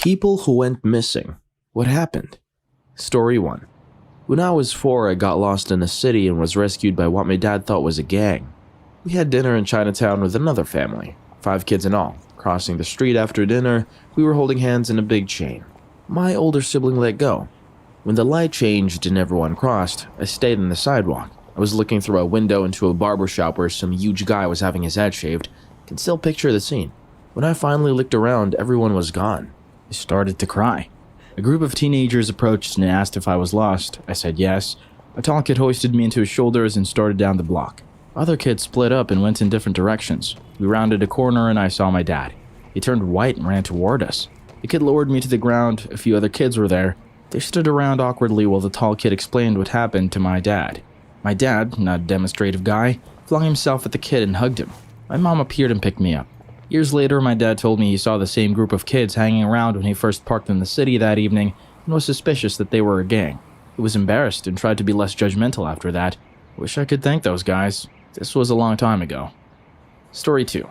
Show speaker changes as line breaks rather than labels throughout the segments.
People who went missing. What happened? Story 1. When I was 4, I got lost in a city and was rescued by what my dad thought was a gang. We had dinner in Chinatown with another family, 5 kids in all. Crossing the street after dinner, we were holding hands in a big chain. My older sibling let go. When the light changed and everyone crossed, I stayed on the sidewalk. I was looking through a window into a barber shop where some huge guy was having his head shaved. I can still picture the scene. When I finally looked around, everyone was gone.
I started to cry. A group of teenagers approached and asked if I was lost. I said yes. A tall kid hoisted me into his shoulders and started down the block. Other kids split up and went in different directions. We rounded a corner and I saw my dad. He turned white and ran toward us. The kid lowered me to the ground. A few other kids were there. They stood around awkwardly while the tall kid explained what happened to my dad. My dad, not a demonstrative guy, flung himself at the kid and hugged him. My mom appeared and picked me up. Years later, my dad told me he saw the same group of kids hanging around when he first parked in the city that evening and was suspicious that they were a gang. He was embarrassed and tried to be less judgmental after that. Wish I could thank those guys. This was a long time ago. Story 2.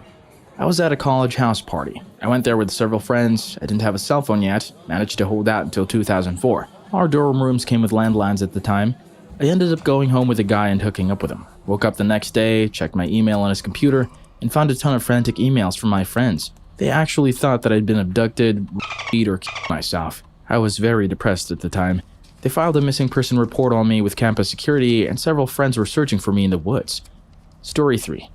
I was at a college house party. I went there with several friends. I didn't have a cell phone yet, managed to hold out until 2004. Our dorm rooms came with landlines at the time. I ended up going home with a guy and hooking up with him. Woke up the next day, checked my email on his computer, and found a ton of frantic emails from my friends. They actually thought that I'd been abducted, raped, or killed myself. I was very depressed at the time. They filed a missing person report on me with campus security, and several friends were searching for me in the woods. Story 3.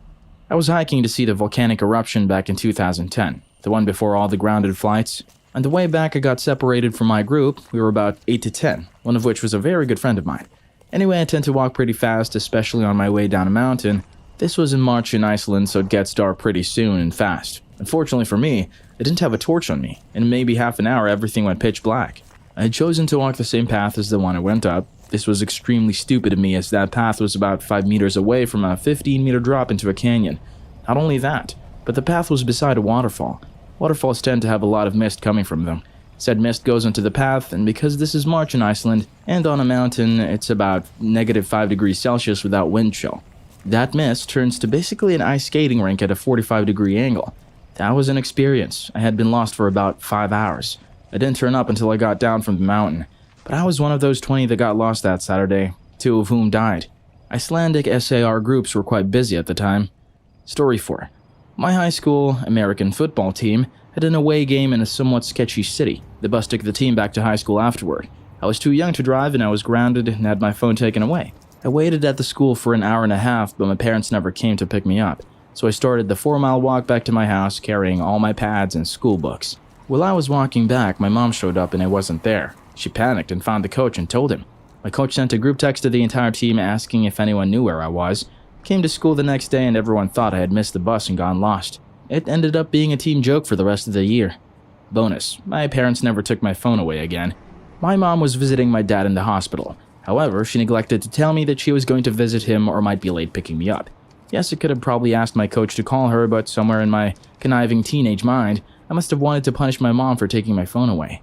I was hiking to see the volcanic eruption back in 2010, the one before all the grounded flights. On the way back, I got separated from my group. We were about 8 to 10, one of which was a very good friend of mine. Anyway, I tend to walk pretty fast, especially on my way down a mountain. This was in March in Iceland, so it gets dark pretty soon and fast. Unfortunately for me, I didn't have a torch on me, and in maybe half an hour everything went pitch black. I had chosen to walk the same path as the one I went up. This was extremely stupid of me, as that path was about 5 meters away from a 15-meter drop into a canyon. Not only that, but the path was beside a waterfall. Waterfalls tend to have a lot of mist coming from them. Said mist goes into the path, and because this is March in Iceland, and on a mountain, it's about -5 degrees Celsius without wind chill. That mist turns to basically an ice skating rink at a 45-degree angle. That was an experience. I had been lost for about 5 hours. I didn't turn up until I got down from the mountain, but I was one of those 20 that got lost that Saturday, 2 of whom died. Icelandic SAR groups were quite busy at the time. Story 4. My high school American football team had an away game in a somewhat sketchy city. The bus took the team back to high school afterward. I was too young to drive and I was grounded and had my phone taken away. I waited at the school for an hour and a half, but my parents never came to pick me up, so I started the 4-mile walk back to my house carrying all my pads and school books. While I was walking back, my mom showed up and I wasn't there. She panicked and found the coach and told him. My coach sent a group text to the entire team asking if anyone knew where I was. Came to school the next day and everyone thought I had missed the bus and gone lost. It ended up being a team joke for the rest of the year. Bonus, my parents never took my phone away again. My mom was visiting my dad in the hospital. However, she neglected to tell me that she was going to visit him or might be late picking me up. Yes, I could have probably asked my coach to call her, but somewhere in my conniving teenage mind, I must have wanted to punish my mom for taking my phone away.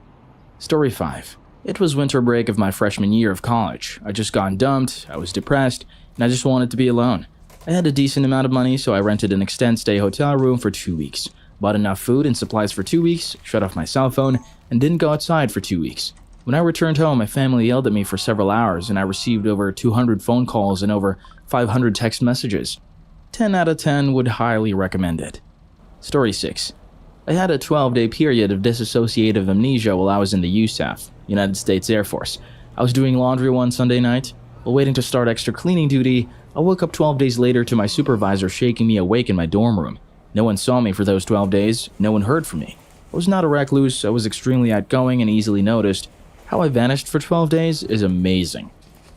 Story 5. It was winter break of my freshman year of college. I just gotten dumped, I was depressed, and I just wanted to be alone. I had a decent amount of money, so I rented an extended stay hotel room for 2 weeks. Bought enough food and supplies for 2 weeks, shut off my cell phone, and didn't go outside for 2 weeks. When I returned home, my family yelled at me for several hours, and I received over 200 phone calls and over 500 text messages. 10 out of 10 would highly recommend it. Story 6. I had a 12-day period of dissociative amnesia while I was in the USAF, United States Air Force. I was doing laundry one Sunday night. While waiting to start extra cleaning duty, I woke up 12 days later to my supervisor shaking me awake in my dorm room. No one saw me for those 12 days. No one heard from me. I was not a recluse. I was extremely outgoing and easily noticed. How I vanished for 12 days is amazing.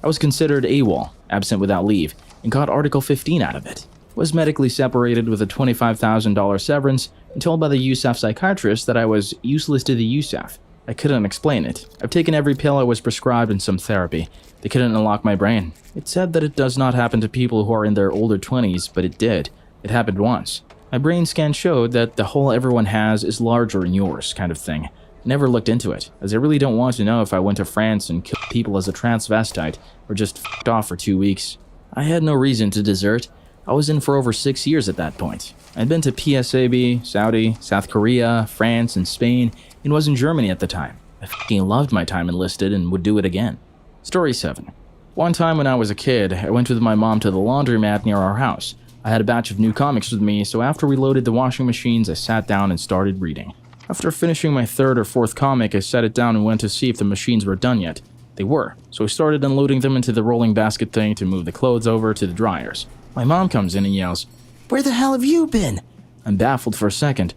I was considered AWOL, absent without leave, and got Article 15 out of it. Was medically separated with a $25,000 severance and told by the USAF psychiatrist that I was useless to the USAF. I couldn't explain it. I've taken every pill I was prescribed and some therapy. They couldn't unlock my brain. It said that it does not happen to people who are in their older 20s, but it did. It happened once. My brain scan showed that the hole everyone has is larger than yours, kind of thing. Never looked into it, as I really don't want to know if I went to France and killed people as a transvestite, or just f***ed off for 2 weeks. I had no reason to desert. I was in for over 6 years at that point. I'd been to PSAB, Saudi, South Korea, France, and Spain, and was in Germany at the time. I fucking loved my time enlisted and would do it again. Story 7. One time when I was a kid, I went with my mom to the laundromat near our house. I had a batch of new comics with me, so after we loaded the washing machines, I sat down and started reading. After finishing my third or fourth comic, I set it down and went to see if the machines were done yet. They were, so I started unloading them into the rolling basket thing to move the clothes over to the dryers. My mom comes in and yells, "Where the hell have you been?" I'm baffled for a second.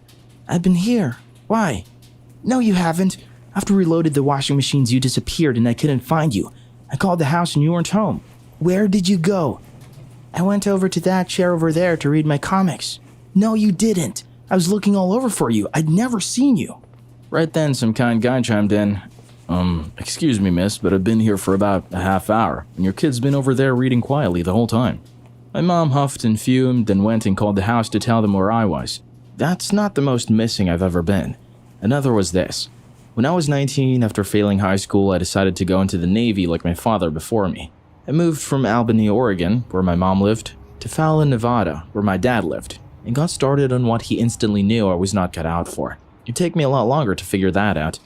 "I've been here. Why?" "No, you haven't. After we loaded the washing machines, you disappeared and I couldn't find you. I called the house and you weren't home. Where did you go?" "I went over to that chair over there to read my comics." "No, you didn't. I was looking all over for you. I'd never seen you." Right then, some kind guy chimed in. Excuse me, miss, but I've been here for about a half hour, and your kid's been over there reading quietly the whole time." My mom huffed and fumed, then went and called the house to tell them where I was. That's not the most missing I've ever been. Another was this. When I was 19, after failing high school, I decided to go into the Navy like my father before me. I moved from Albany, Oregon, where my mom lived, to Fallon, Nevada, where my dad lived, and got started on what he instantly knew I was not cut out for. It'd take me a lot longer to figure that out.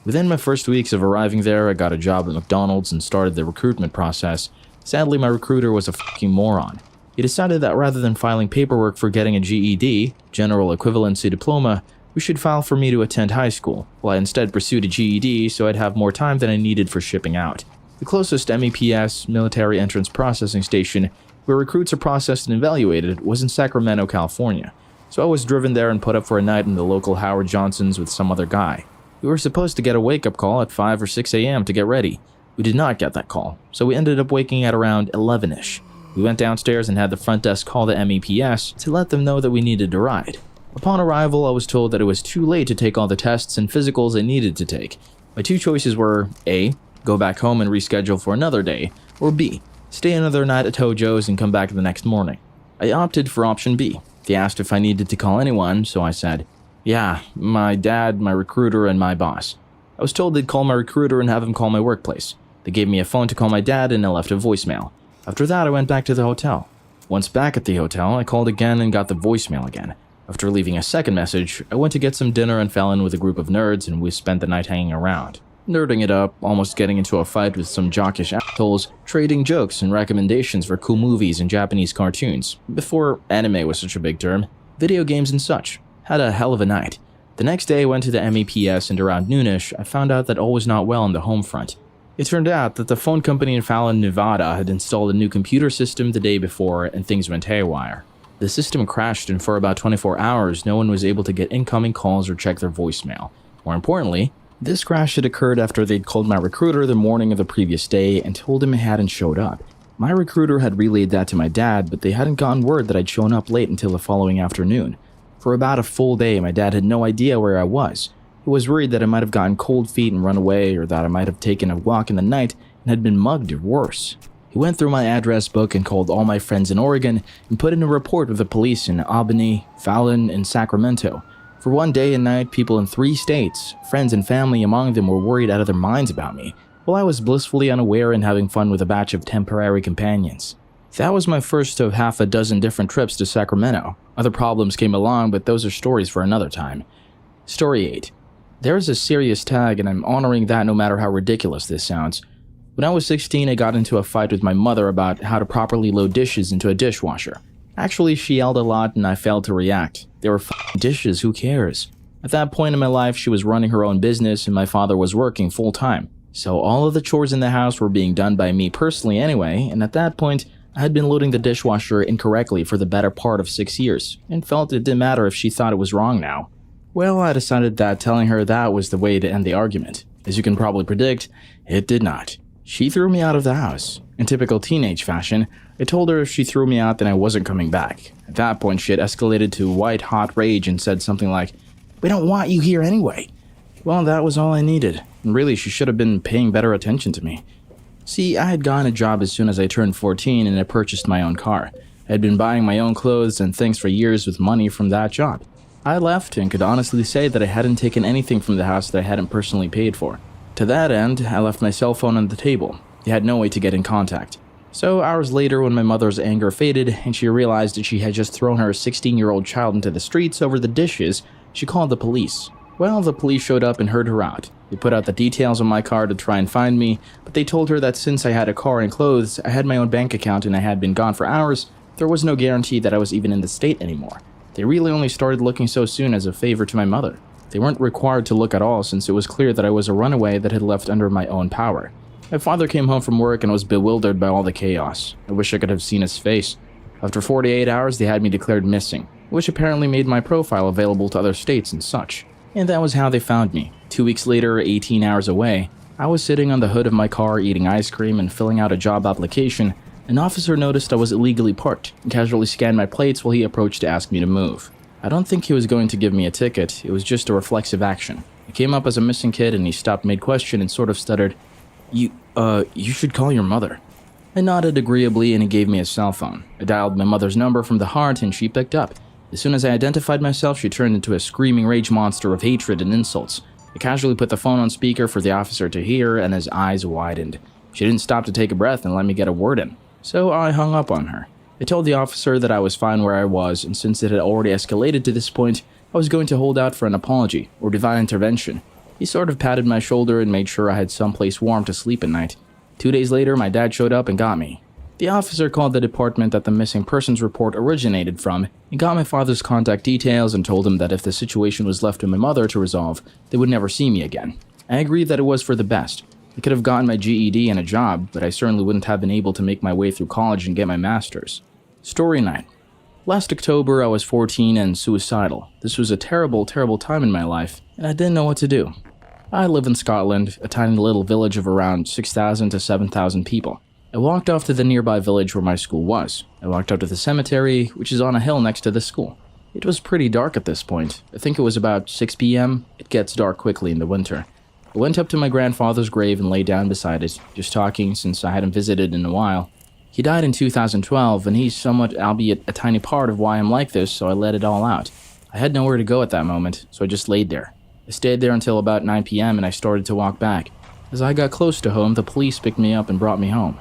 Within my first weeks of arriving there, I got a job at McDonald's and started the recruitment process. Sadly, my recruiter was a fucking moron. He decided that rather than filing paperwork for getting a GED, General Equivalency Diploma, we should file for me to attend high school, while I instead pursued a GED so I'd have more time than I needed for shipping out. The closest MEPS, Military Entrance Processing Station, where recruits are processed and evaluated, was in Sacramento, California. So I was driven there and put up for a night in the local Howard Johnson's with some other guy. We were supposed to get a wake-up call at 5 or 6 a.m. to get ready. We did not get that call, so we ended up waking at around 11-ish. We went downstairs and had the front desk call the MEPS to let them know that we needed a ride. Upon arrival, I was told that it was too late to take all the tests and physicals I needed to take. My two choices were A, go back home and reschedule for another day, or B, stay another night at Tojo's and come back the next morning. I opted for option B. They asked if I needed to call anyone, so I said, "Yeah, my dad, my recruiter, and my boss." I was told they'd call my recruiter and have him call my workplace. They gave me a phone to call my dad and I left a voicemail. After that, I went back to the hotel. Once back at the hotel, I called again and got the voicemail again. After leaving a second message, I went to get some dinner and fell in with a group of nerds and we spent the night hanging around. Nerding it up, almost getting into a fight with some jockish assholes, trading jokes and recommendations for cool movies and Japanese cartoons. Before anime was such a big term, video games and such. Had a hell of a night. The next day I went to the MEPS and around noonish, I found out that all was not well on the home front. It turned out that the phone company in Fallon, Nevada had installed a new computer system the day before and things went haywire. The system crashed and for about 24 hours no one was able to get incoming calls or check their voicemail. More importantly, this crash had occurred after they'd called my recruiter the morning of the previous day and told him I hadn't showed up. My recruiter had relayed that to my dad, but they hadn't gotten word that I'd shown up late until the following afternoon. For about a full day, my dad had no idea where I was. He was worried that I might have gotten cold feet and run away, or that I might have taken a walk in the night and had been mugged or worse. He went through my address book and called all my friends in Oregon and put in a report with the police in Albany, Fallon, and Sacramento. For one day and night, people in 3 states, friends and family among them, were worried out of their minds about me, while I was blissfully unaware and having fun with a batch of temporary companions. That was my first of half a dozen different trips to Sacramento. Other problems came along, but those are stories for another time. Story 8. There is a serious tag, and I'm honoring that no matter how ridiculous this sounds. When I was 16, I got into a fight with my mother about how to properly load dishes into a dishwasher. Actually, she yelled a lot and I failed to react. They were f***ing dishes, who cares? At that point in my life, she was running her own business and my father was working full-time. So all of the chores in the house were being done by me personally anyway, and at that point, I had been loading the dishwasher incorrectly for the better part of 6 years, and felt it didn't matter if she thought it was wrong now. Well, I decided that telling her that was the way to end the argument. As you can probably predict, it did not. She threw me out of the house. In typical teenage fashion, I told her if she threw me out then I wasn't coming back. At that point, she had escalated to white-hot rage and said something like, "We don't want you here anyway." Well, that was all I needed, and really she should have been paying better attention to me. See, I had gotten a job as soon as I turned 14 and I purchased my own car. I had been buying my own clothes and things for years with money from that job. I left and could honestly say that I hadn't taken anything from the house that I hadn't personally paid for. To that end, I left my cell phone on the table. They had no way to get in contact. So hours later, when my mother's anger faded and she realized that she had just thrown her 16-year-old child into the streets over the dishes, she called the police. Well, the police showed up and heard her out. They put out the details on my car to try and find me, but they told her that since I had a car and clothes, I had my own bank account and I had been gone for hours, there was no guarantee that I was even in the state anymore. They really only started looking so soon as a favor to my mother. They weren't required to look at all since it was clear that I was a runaway that had left under my own power. My father came home from work and was bewildered by all the chaos. I wish I could have seen his face. After 48 hours, they had me declared missing, which apparently made my profile available to other states and such. And that was how they found me. 2 weeks later, 18 hours away, I was sitting on the hood of my car eating ice cream and filling out a job application. An officer noticed I was illegally parked and casually scanned my plates while he approached to ask me to move. I don't think he was going to give me a ticket, it was just a reflexive action. I came up as a missing kid and he stopped mid-question and sort of stuttered, You should call your mother. I nodded agreeably and he gave me his cell phone. I dialed my mother's number from the heart and she picked up. As soon as I identified myself, she turned into a screaming rage monster of hatred and insults. I casually put the phone on speaker for the officer to hear and his eyes widened. She didn't stop to take a breath and let me get a word in. So I hung up on her. I told the officer that I was fine where I was, and since it had already escalated to this point, I was going to hold out for an apology or divine intervention. He sort of patted my shoulder and made sure I had someplace warm to sleep at night. 2 days later, my dad showed up and got me. The officer called the department that the missing persons report originated from and got my father's contact details and told him that if the situation was left to my mother to resolve, they would never see me again. I agreed that it was for the best. I could have gotten my GED and a job, but I certainly wouldn't have been able to make my way through college and get my master's. Story 9. Last October, I was 14 and suicidal. This was a terrible, terrible time in my life, and I didn't know what to do. I live in Scotland, a tiny little village of around 6,000 to 7,000 people. I walked off to the nearby village where my school was. I walked up to the cemetery, which is on a hill next to the school. It was pretty dark at this point. I think it was about 6 p.m. It gets dark quickly in the winter. I went up to my grandfather's grave and lay down beside it, just talking since I hadn't visited in a while. He died in 2012, and he's somewhat, albeit a tiny part of why I'm like this, so I let it all out. I had nowhere to go at that moment, so I just laid there. I stayed there until about 9 p.m. and I started to walk back. As I got close to home, the police picked me up and brought me home.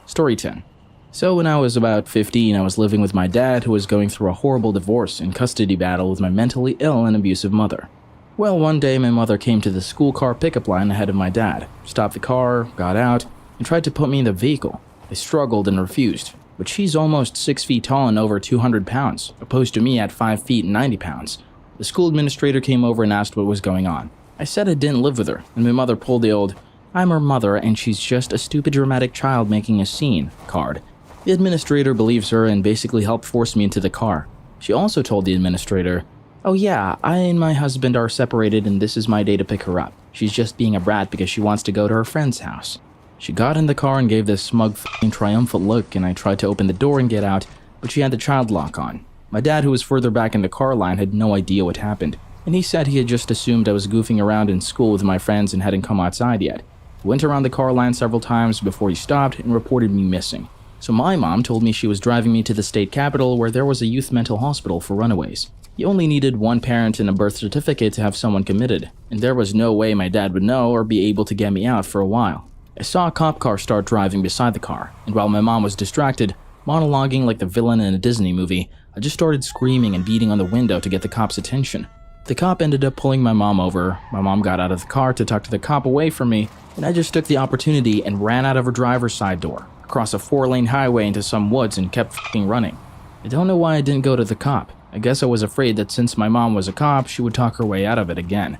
Story 10. So when I was about 15, I was living with my dad, who was going through a horrible divorce and custody battle with my mentally ill and abusive mother. Well, one day my mother came to the school car pickup line ahead of my dad, stopped the car, got out, and tried to put me in the vehicle. I struggled and refused, but she's almost 6 feet tall and over 200 pounds, opposed to me at 5 feet and 90 pounds. The school administrator came over and asked what was going on. I said I didn't live with her, and my mother pulled the old, "I'm her mother and she's just a stupid dramatic child making a scene" card. The administrator believes her and basically helped force me into the car. She also told the administrator, "Oh yeah, I and my husband are separated and this is my day to pick her up. She's just being a brat because she wants to go to her friend's house." She got in the car and gave this smug f***ing triumphant look, and I tried to open the door and get out, but she had the child lock on. My dad, who was further back in the car line, had no idea what happened, and he said he had just assumed I was goofing around in school with my friends and hadn't come outside yet. He went around the car line several times before he stopped and reported me missing. So my mom told me she was driving me to the state capital where there was a youth mental hospital for runaways. You only needed one parent and a birth certificate to have someone committed, and there was no way my dad would know or be able to get me out for a while. I saw a cop car start driving beside the car, and while my mom was distracted, monologuing like the villain in a Disney movie, I just started screaming and beating on the window to get the cop's attention. The cop ended up pulling my mom over. My mom got out of the car to talk to the cop away from me, and I just took the opportunity and ran out of her driver's side door, across a 4-lane highway into some woods and kept f***ing running. I don't know why I didn't go to the cop. I guess I was afraid that since my mom was a cop, she would talk her way out of it again.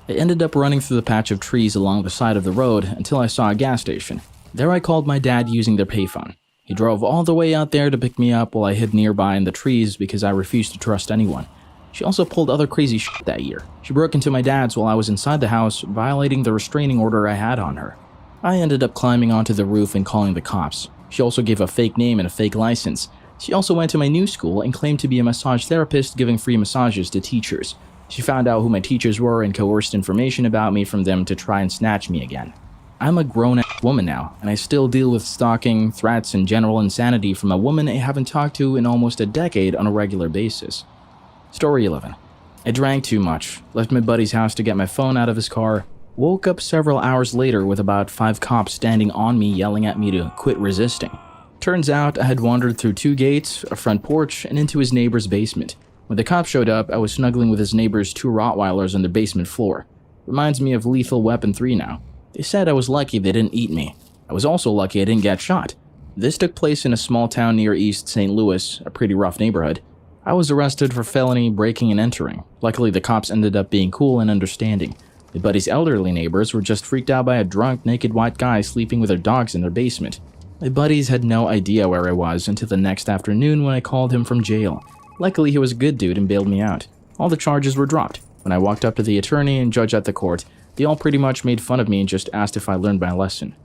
I ended up running through the patch of trees along the side of the road until I saw a gas station. There I called my dad using their payphone. He drove all the way out there to pick me up while I hid nearby in the trees because I refused to trust anyone. She also pulled other crazy shit that year. She broke into my dad's while I was inside the house, violating the restraining order I had on her. I ended up climbing onto the roof and calling the cops. She also gave a fake name and a fake license. She also went to my new school and claimed to be a massage therapist giving free massages to teachers. She found out who my teachers were and coerced information about me from them to try and snatch me again. I'm a grown-ass woman now, and I still deal with stalking, threats, and general insanity from a woman I haven't talked to in almost a decade on a regular basis. Story 11. I drank too much, left my buddy's house to get my phone out of his car, woke up several hours later with about 5 cops standing on me yelling at me to quit resisting. Turns out I had wandered through 2 gates, a front porch, and into his neighbor's basement. When the cops showed up, I was snuggling with his neighbor's 2 Rottweilers on the basement floor. Reminds me of Lethal Weapon 3 now. They said I was lucky they didn't eat me. I was also lucky I didn't get shot. This took place in a small town near East St. Louis, a pretty rough neighborhood. I was arrested for felony breaking and entering. Luckily, the cops ended up being cool and understanding. My buddy's elderly neighbors were just freaked out by a drunk, naked white guy sleeping with their dogs in their basement. My buddies had no idea where I was until the next afternoon when I called him from jail. Luckily, he was a good dude and bailed me out. All the charges were dropped. When I walked up to the attorney and judge at the court, they all pretty much made fun of me and just asked if I learned my lesson.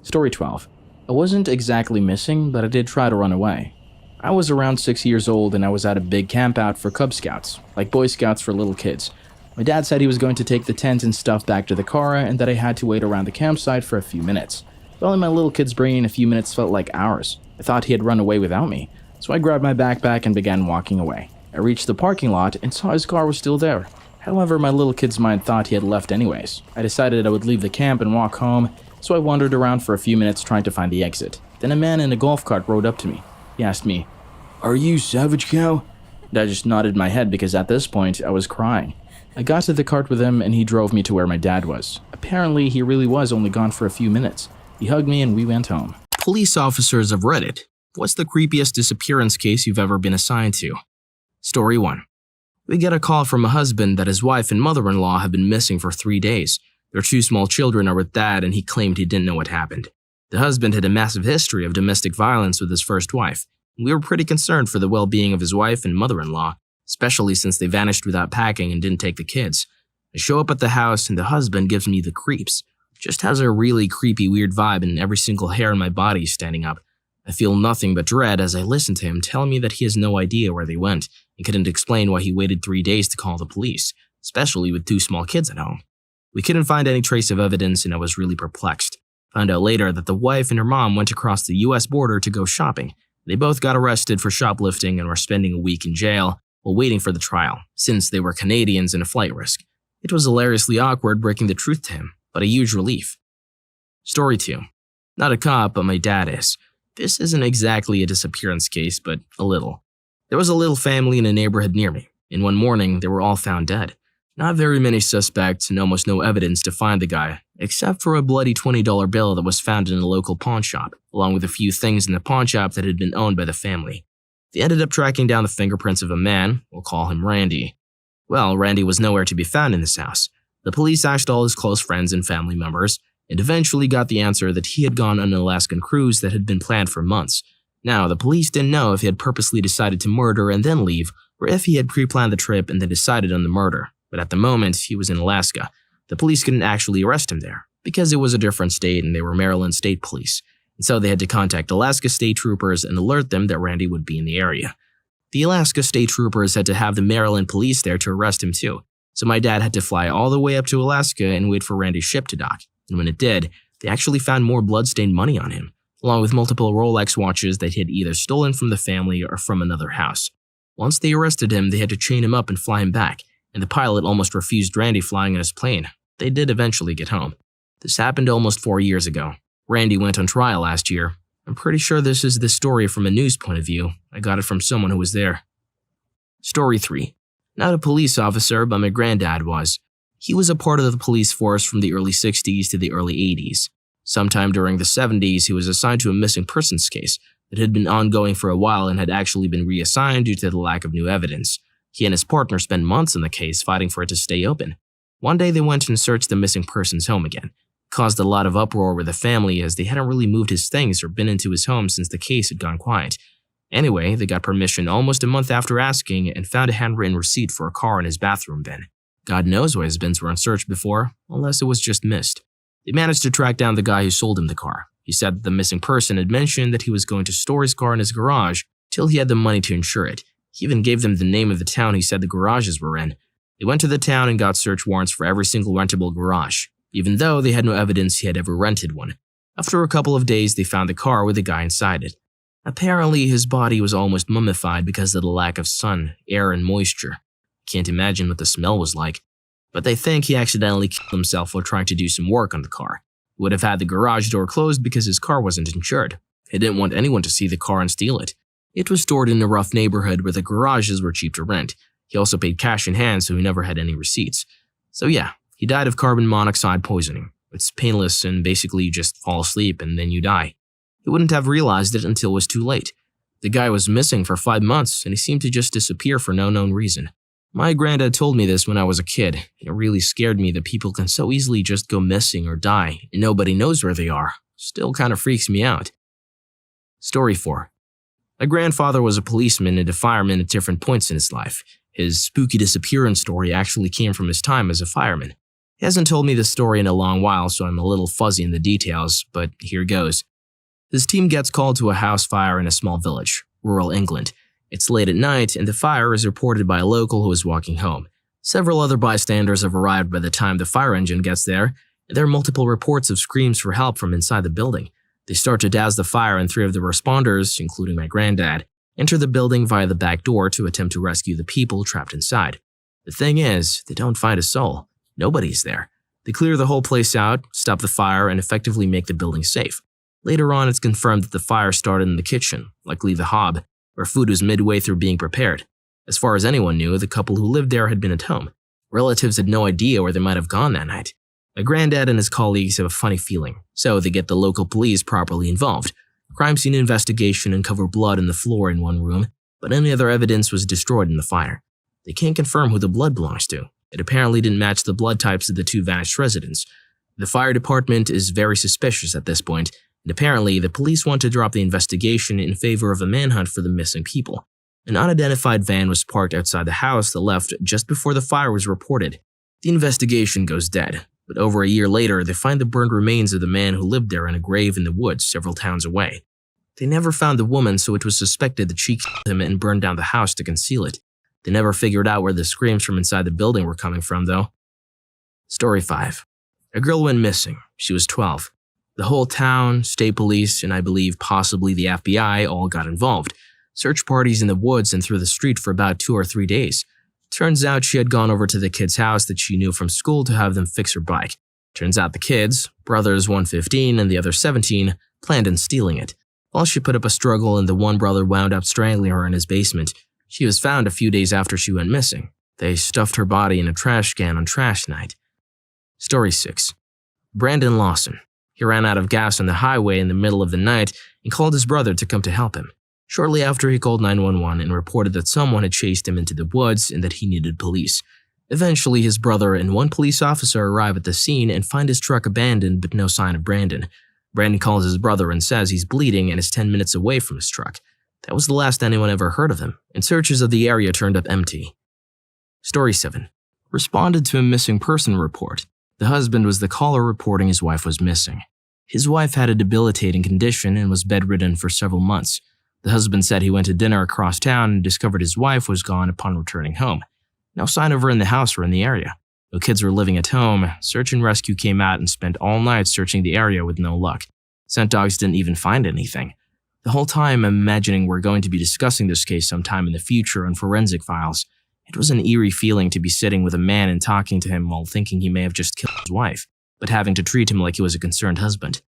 Story 12. I wasn't exactly missing, but I did try to run away. I was around 6 years old and I was at a big camp out for Cub Scouts, like Boy Scouts for little kids. My dad said he was going to take the tent and stuff back to the car and that I had to wait around the campsite for a few minutes. Well, in my little kid's brain, a few minutes felt like hours. I thought he had run away without me, so I grabbed my backpack and began walking away. I reached the parking lot and saw his car was still there. However, my little kid's mind thought he had left anyways. I decided I would leave the camp and walk home, so I wandered around for a few minutes trying to find the exit. Then a man in a golf cart rode up to me. He asked me, "Are you Savage Cow?" And I just nodded my head because at this point, I was crying. I got to the cart with him and he drove me to where my dad was. Apparently, he really was only gone for a few minutes. He hugged me and we went home.
Police officers of Reddit. What's the creepiest disappearance case you've ever been assigned to? Story 1. We get a call from a husband that his wife and mother-in-law have been missing for 3 days. Their 2 small children are with dad and he claimed he didn't know what happened. The husband had a massive history of domestic violence with his first wife. We were pretty concerned for the well-being of his wife and mother-in-law, especially since they vanished without packing and didn't take the kids. I show up at the house and the husband gives me the creeps. Just has a really creepy weird vibe and every single hair in my body is standing up. I feel nothing but dread as I listen to him telling me that he has no idea where they went and couldn't explain why he waited 3 days to call the police, especially with 2 small kids at home. We couldn't find any trace of evidence and I was really perplexed. Found out later that the wife and her mom went across the US border to go shopping. They both got arrested for shoplifting and were spending a week in jail while waiting for the trial, since they were Canadians and a flight risk. It was hilariously awkward breaking the truth to him, but a huge relief. Story 2. Not a cop, but my dad is. This isn't exactly a disappearance case, but a little. There was a little family in a neighborhood near me, and one morning they were all found dead. Not very many suspects and almost no evidence to find the guy, except for a bloody $20 bill that was found in a local pawn shop, along with a few things in the pawn shop that had been owned by the family. They ended up tracking down the fingerprints of a man, we'll call him Randy. Well, Randy was nowhere to be found in this house. The police asked all his close friends and family members, and eventually got the answer that he had gone on an Alaskan cruise that had been planned for months. Now, the police didn't know if he had purposely decided to murder and then leave, or if he had pre-planned the trip and then decided on the murder. But at the moment, he was in Alaska. The police couldn't actually arrest him there, because it was a different state and they were Maryland State Police. And so they had to contact Alaska State Troopers and alert them that Randy would be in the area. The Alaska State Troopers had to have the Maryland Police there to arrest him too. So my dad had to fly all the way up to Alaska and wait for Randy's ship to dock. And when it did, they actually found more bloodstained money on him, along with multiple Rolex watches that he had either stolen from the family or from another house. Once they arrested him, they had to chain him up and fly him back, and the pilot almost refused Randy flying on his plane. They did eventually get home. This happened almost 4 years ago. Randy went on trial last year. I'm pretty sure this is the story from a news point of view. I got it from someone who was there. Story 3. Not a police officer, but my granddad was. He was a part of the police force from the early 60s to the early 80s. Sometime during the 70s, he was assigned to a missing persons case that had been ongoing for a while and had actually been reassigned due to the lack of new evidence. He and his partner spent months in the case fighting for it to stay open. One day they went and searched the missing person's home again. It caused a lot of uproar with the family as they hadn't really moved his things or been into his home since the case had gone quiet. Anyway, they got permission almost a month after asking and found a handwritten receipt for a car in his bathroom bin. God knows why his bins were unsearched before, unless it was just missed. They managed to track down the guy who sold him the car. He said that the missing person had mentioned that he was going to store his car in his garage till he had the money to insure it. He even gave them the name of the town he said the garages were in. They went to the town and got search warrants for every single rentable garage, even though they had no evidence he had ever rented one. After a couple of days, they found the car with the guy inside it. Apparently, his body was almost mummified because of the lack of sun, air, and moisture. Can't imagine what the smell was like, but they think he accidentally killed himself while trying to do some work on the car. He would have had the garage door closed because his car wasn't insured. He didn't want anyone to see the car and steal it.
It was stored in a rough neighborhood where the garages were cheap to rent. He also paid cash in hand, so he never had any receipts. So yeah, he died of carbon monoxide poisoning. It's painless and basically you just fall asleep and then you die. He wouldn't have realized it until it was too late. The guy was missing for 5 months and he seemed to just disappear for no known reason. My granddad told me this when I was a kid. It really scared me that people can so easily just go missing or die and nobody knows where they are. Still kind of freaks me out. Story 4. My grandfather was a policeman and a fireman at different points in his life. His spooky disappearance story actually came from his time as a fireman. He hasn't told me this story in a long while, so I'm a little fuzzy in the details, but here goes. His team gets called to a house fire in a small village, rural England. It's late at night, and the fire is reported by a local who is walking home. Several other bystanders have arrived by the time the fire engine gets there, and there are multiple reports of screams for help from inside the building. They start to douse the fire, and 3 of the responders, including my granddad, enter the building via the back door to attempt to rescue the people trapped inside. The thing is, they don't find a soul. Nobody's there. They clear the whole place out, stop the fire, and effectively make the building safe. Later on, it's confirmed that the fire started in the kitchen, likely the hob, where food was midway through being prepared. As far as anyone knew, the couple who lived there had been at home. Relatives had no idea where they might have gone that night. My granddad and his colleagues have a funny feeling, so they get the local police properly involved. Crime scene investigation uncovered blood on the floor in one room, but any other evidence was destroyed in the fire. They can't confirm who the blood belongs to. It apparently didn't match the blood types of the 2 vanished residents. The fire department is very suspicious at this point, and apparently the police want to drop the investigation in favor of a manhunt for the missing people. An unidentified van was parked outside the house that left just before the fire was reported. The investigation goes dead, but over a year later they find the burned remains of the man who lived there in a grave in the woods several towns away. They never found the woman, so it was suspected that she killed him and burned down the house to conceal it. They never figured out where the screams from inside the building were coming from, though. Story 5. A girl went missing. She was 12. The whole town, state police, and I believe possibly the FBI all got involved. Search parties in the woods and through the street for about 2 or 3 days. Turns out she had gone over to the kid's house that she knew from school to have them fix her bike. Turns out the kids, brothers one 15 and the other 17, planned on stealing it. While she put up a struggle and the one brother wound up strangling her in his basement, she was found a few days after she went missing. They stuffed her body in a trash can on trash night. Story 6. Brandon Lawson. He ran out of gas on the highway in the middle of the night and called his brother to come to help him. Shortly after, he called 911 and reported that someone had chased him into the woods and that he needed police. Eventually, his brother and one police officer arrive at the scene and find his truck abandoned but no sign of Brandon. Brandon calls his brother and says he's bleeding and is 10 minutes away from his truck. That was the last anyone ever heard of him, and searches of the area turned up empty. Story 7. Responded to a missing person report. The husband was the caller reporting his wife was missing. His wife had a debilitating condition and was bedridden for several months. The husband said he went to dinner across town and discovered his wife was gone upon returning home. No sign of her in the house or in the area. No kids were living at home. Search and rescue came out and spent all night searching the area with no luck. Scent dogs didn't even find anything. The whole time I'm imagining we're going to be discussing this case sometime in the future on Forensic Files. It was an eerie feeling to be sitting with a man and talking to him while thinking he may have just killed his wife, but having to treat him like he was a concerned husband.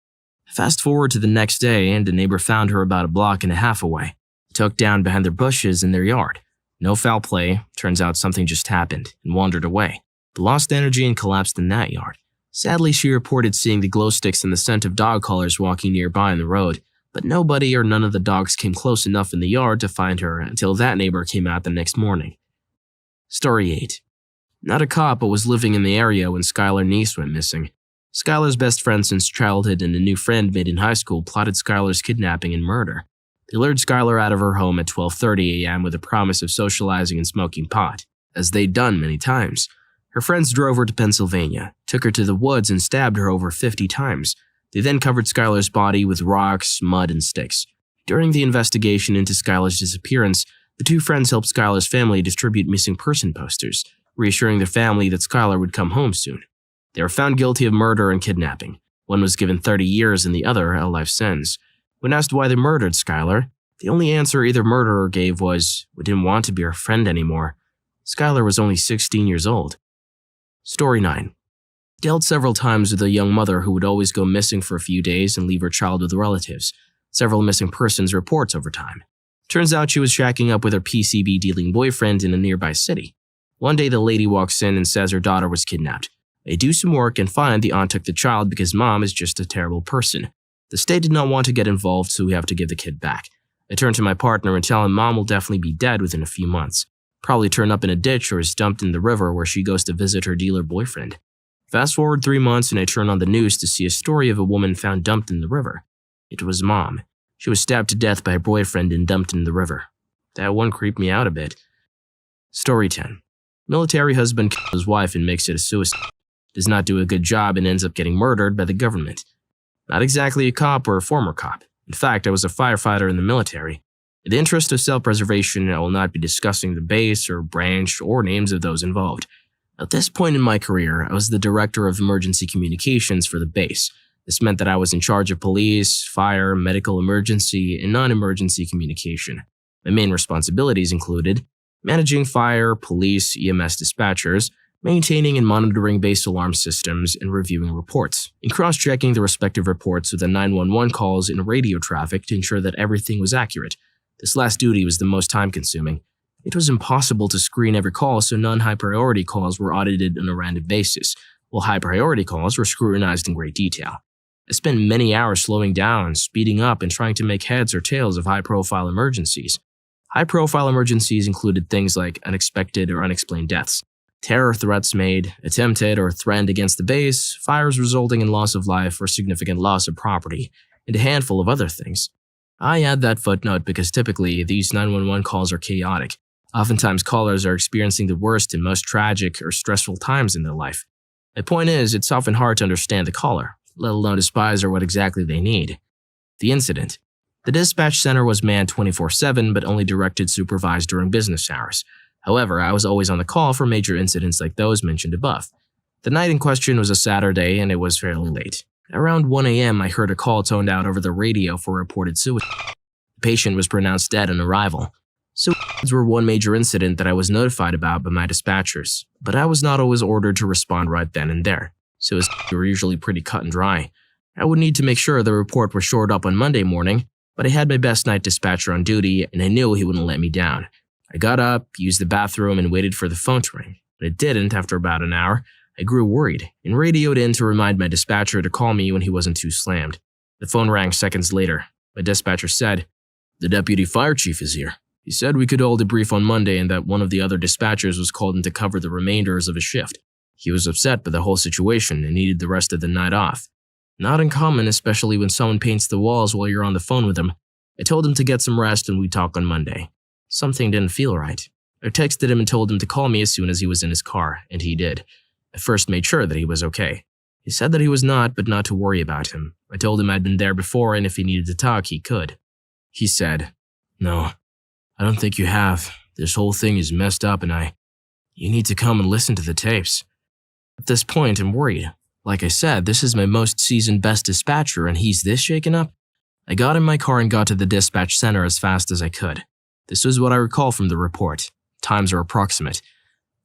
Fast forward to the next day, and a neighbor found her about a block and a half away, tucked down behind their bushes in their yard. No foul play. Turns out something just happened and wandered away, but lost energy and collapsed in that yard. Sadly, she reported seeing the glow sticks and the scent of dog collars walking nearby on the road, but nobody or none of the dogs came close enough in the yard to find her until that neighbor came out the next morning. Story 8. Not a cop, but was living in the area when Skylar Neese went missing. Skylar's best friend since childhood and a new friend made in high school plotted Skylar's kidnapping and murder. They lured Skylar out of her home at 12:30 a.m. with a promise of socializing and smoking pot, as they'd done many times. Her friends drove her to Pennsylvania, took her to the woods and stabbed her over 50 times. They then covered Skylar's body with rocks, mud, and sticks. During the investigation into Skylar's disappearance, the two friends helped Skylar's family distribute missing person posters, reassuring their family that Skylar would come home soon. They were found guilty of murder and kidnapping. One was given 30 years and the other a life sentence. When asked why they murdered Skylar, the only answer either murderer gave was, "We didn't want to be her friend anymore." Skylar was only 16 years old. Story 9. Dealt several times with a young mother who would always go missing for a few days and leave her child with relatives. Several missing persons reports over time. Turns out she was shacking up with her PCB-dealing boyfriend in a nearby city. One day the lady walks in and says her daughter was kidnapped. They do some work and find the aunt took the child because mom is just a terrible person. The state did not want to get involved, so we have to give the kid back. I turn to my partner and tell him mom will definitely be dead within a few months. Probably turn up in a ditch or is dumped in the river where she goes to visit her dealer boyfriend. Fast forward 3 months and I turn on the news to see a story of a woman found dumped in the river. It was mom. She was stabbed to death by her boyfriend and dumped in the river. That one creeped me out a bit. Story 10. Military husband kills his wife and makes it a suicide. Does not do a good job and ends up getting murdered by the government. Not exactly a cop or a former cop. In fact, I was a firefighter in the military. In the interest of self-preservation, I will not be discussing the base or branch or names of those involved. At this point in my career, I was the director of emergency communications for the base. This meant that I was in charge of police, fire, medical emergency, and non-emergency communication. My main responsibilities included managing fire, police, EMS dispatchers, maintaining and monitoring base alarm systems, and reviewing reports, and cross-checking the respective reports with the 911 calls and radio traffic to ensure that everything was accurate. This last duty was the most time-consuming. It was impossible to screen every call, so non-high-priority calls were audited on a random basis, while high-priority calls were scrutinized in great detail. I spent many hours slowing down, speeding up, and trying to make heads or tails of high-profile emergencies. High-profile emergencies included things like unexpected or unexplained deaths, terror threats made, attempted or threatened against the base, fires resulting in loss of life or significant loss of property, and a handful of other things. I add that footnote because typically these 911 calls are chaotic. Oftentimes callers are experiencing the worst and most tragic or stressful times in their life. My point is, it's often hard to understand the caller, let alone despise or what exactly they need. The incident. The dispatch center was manned 24/7 but only directed supervised during business hours. However, I was always on the call for major incidents like those mentioned above. The night in question was a Saturday and it was fairly late. Around 1 a.m., I heard a call toned out over the radio for reported suicide. The patient was pronounced dead on arrival. Suicides were one major incident that I was notified about by my dispatchers, but I was not always ordered to respond right then and there. Suicides were usually pretty cut and dry. I would need to make sure the report was shored up on Monday morning, but I had my best night dispatcher on duty and I knew he wouldn't let me down. I got up, used the bathroom, and waited for the phone to ring. But it didn't after about an hour. I grew worried and radioed in to remind my dispatcher to call me when he wasn't too slammed. The phone rang seconds later. My dispatcher said, "The deputy fire chief is here. He said we could all debrief on Monday and that one of the other dispatchers was called in to cover the remainders of his shift. He was upset by the whole situation and needed the rest of the night off. Not uncommon, especially when someone paints the walls while you're on the phone with him. I told him to get some rest and we'd talk on Monday. Something didn't feel right. I texted him and told him to call me as soon as he was in his car, and he did. I first made sure that he was okay. He said that he was not, but not to worry about him. I told him I'd been there before and if he needed to talk, he could. He said, "No, I don't think you have. This whole thing is messed up and you need to come and listen to the tapes." At this point, I'm worried. Like I said, this is my most seasoned best dispatcher and he's this shaken up? I got in my car and got to the dispatch center as fast as I could. This was what I recall from the report. Times are approximate.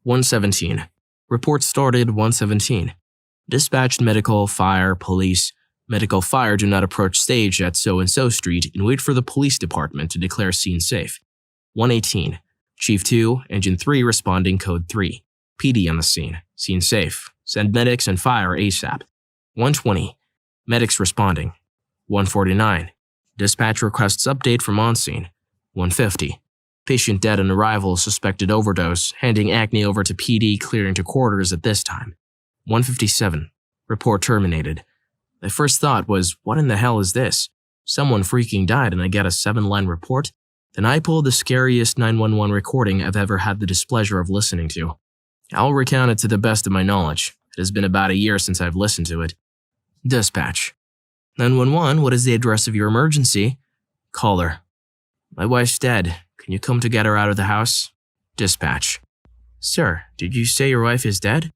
1:17. Report started 1:17. Dispatched medical, fire, police. Medical fire do not approach stage at so-and-so street and wait for the police department to declare scene safe. 1:18. Chief 2, Engine 3 responding code 3. PD on the scene. Scene safe. Send medics and fire ASAP. 1:20. Medics responding. 1:49. Dispatch requests update from on scene. 1:50. Patient dead on arrival, suspected overdose, handing Acne over to PD, clearing to quarters at this time. 1:57. Report terminated. My first thought was, what in the hell is this? Someone freaking died and I get a 7-line report? Then I pulled the scariest 911 recording I've ever had the displeasure of listening to. I'll recount it to the best of my knowledge. It has been about a year since I've listened to it. Dispatch. 911, what is the address of your emergency? Caller. My wife's dead. Can you come to get her out of the house? Dispatch. Sir, did you say your wife is dead?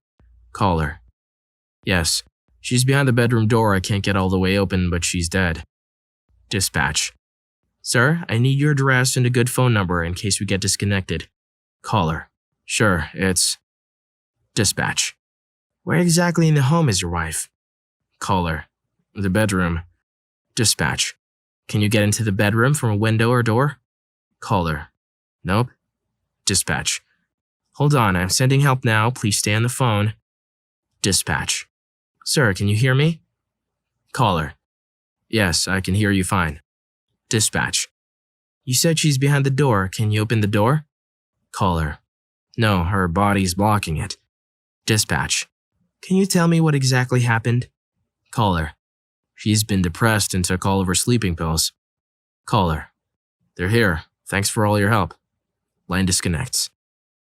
Caller. Yes. She's behind the bedroom door. I can't get all the way open, but she's dead. Dispatch. Sir, I need your address and a good phone number in case we get disconnected. Caller. Sure, it's... Dispatch. Where exactly in the home is your wife? Caller. The bedroom. Dispatch. Can you get into the bedroom from a window or door? Caller. Nope. Dispatch. Hold on, I'm sending help now. Please stay on the phone. Dispatch. Sir, can you hear me? Caller. Yes, I can hear you fine. Dispatch. You said she's behind the door. Can you open the door? Caller. No, her body's blocking it. Dispatch. Can you tell me what exactly happened? Caller. She's been depressed and took all of her sleeping pills. Caller. They're here. Thanks for all your help. Line disconnects.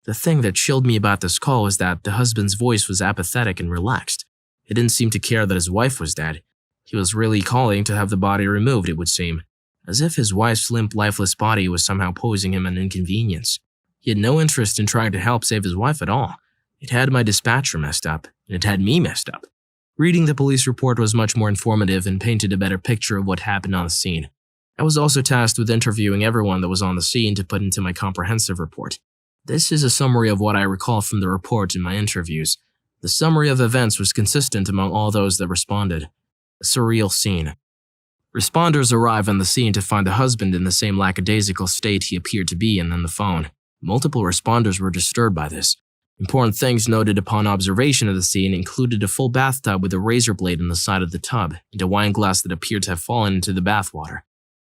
The thing that chilled me about this call was that the husband's voice was apathetic and relaxed. He didn't seem to care that his wife was dead. He was really calling to have the body removed, it would seem, as if his wife's limp, lifeless body was somehow posing him an inconvenience. He had no interest in trying to help save his wife at all. It had my dispatcher messed up, and it had me messed up. Reading the police report was much more informative and painted a better picture of what happened on the scene. I was also tasked with interviewing everyone that was on the scene to put into my comprehensive report. This is a summary of what I recall from the report in my interviews. The summary of events was consistent among all those that responded. A surreal scene. Responders arrive on the scene to find the husband in the same lackadaisical state he appeared to be in on the phone. Multiple responders were disturbed by this. Important things noted upon observation of the scene included a full bathtub with a razor blade on the side of the tub and a wine glass that appeared to have fallen into the bathwater.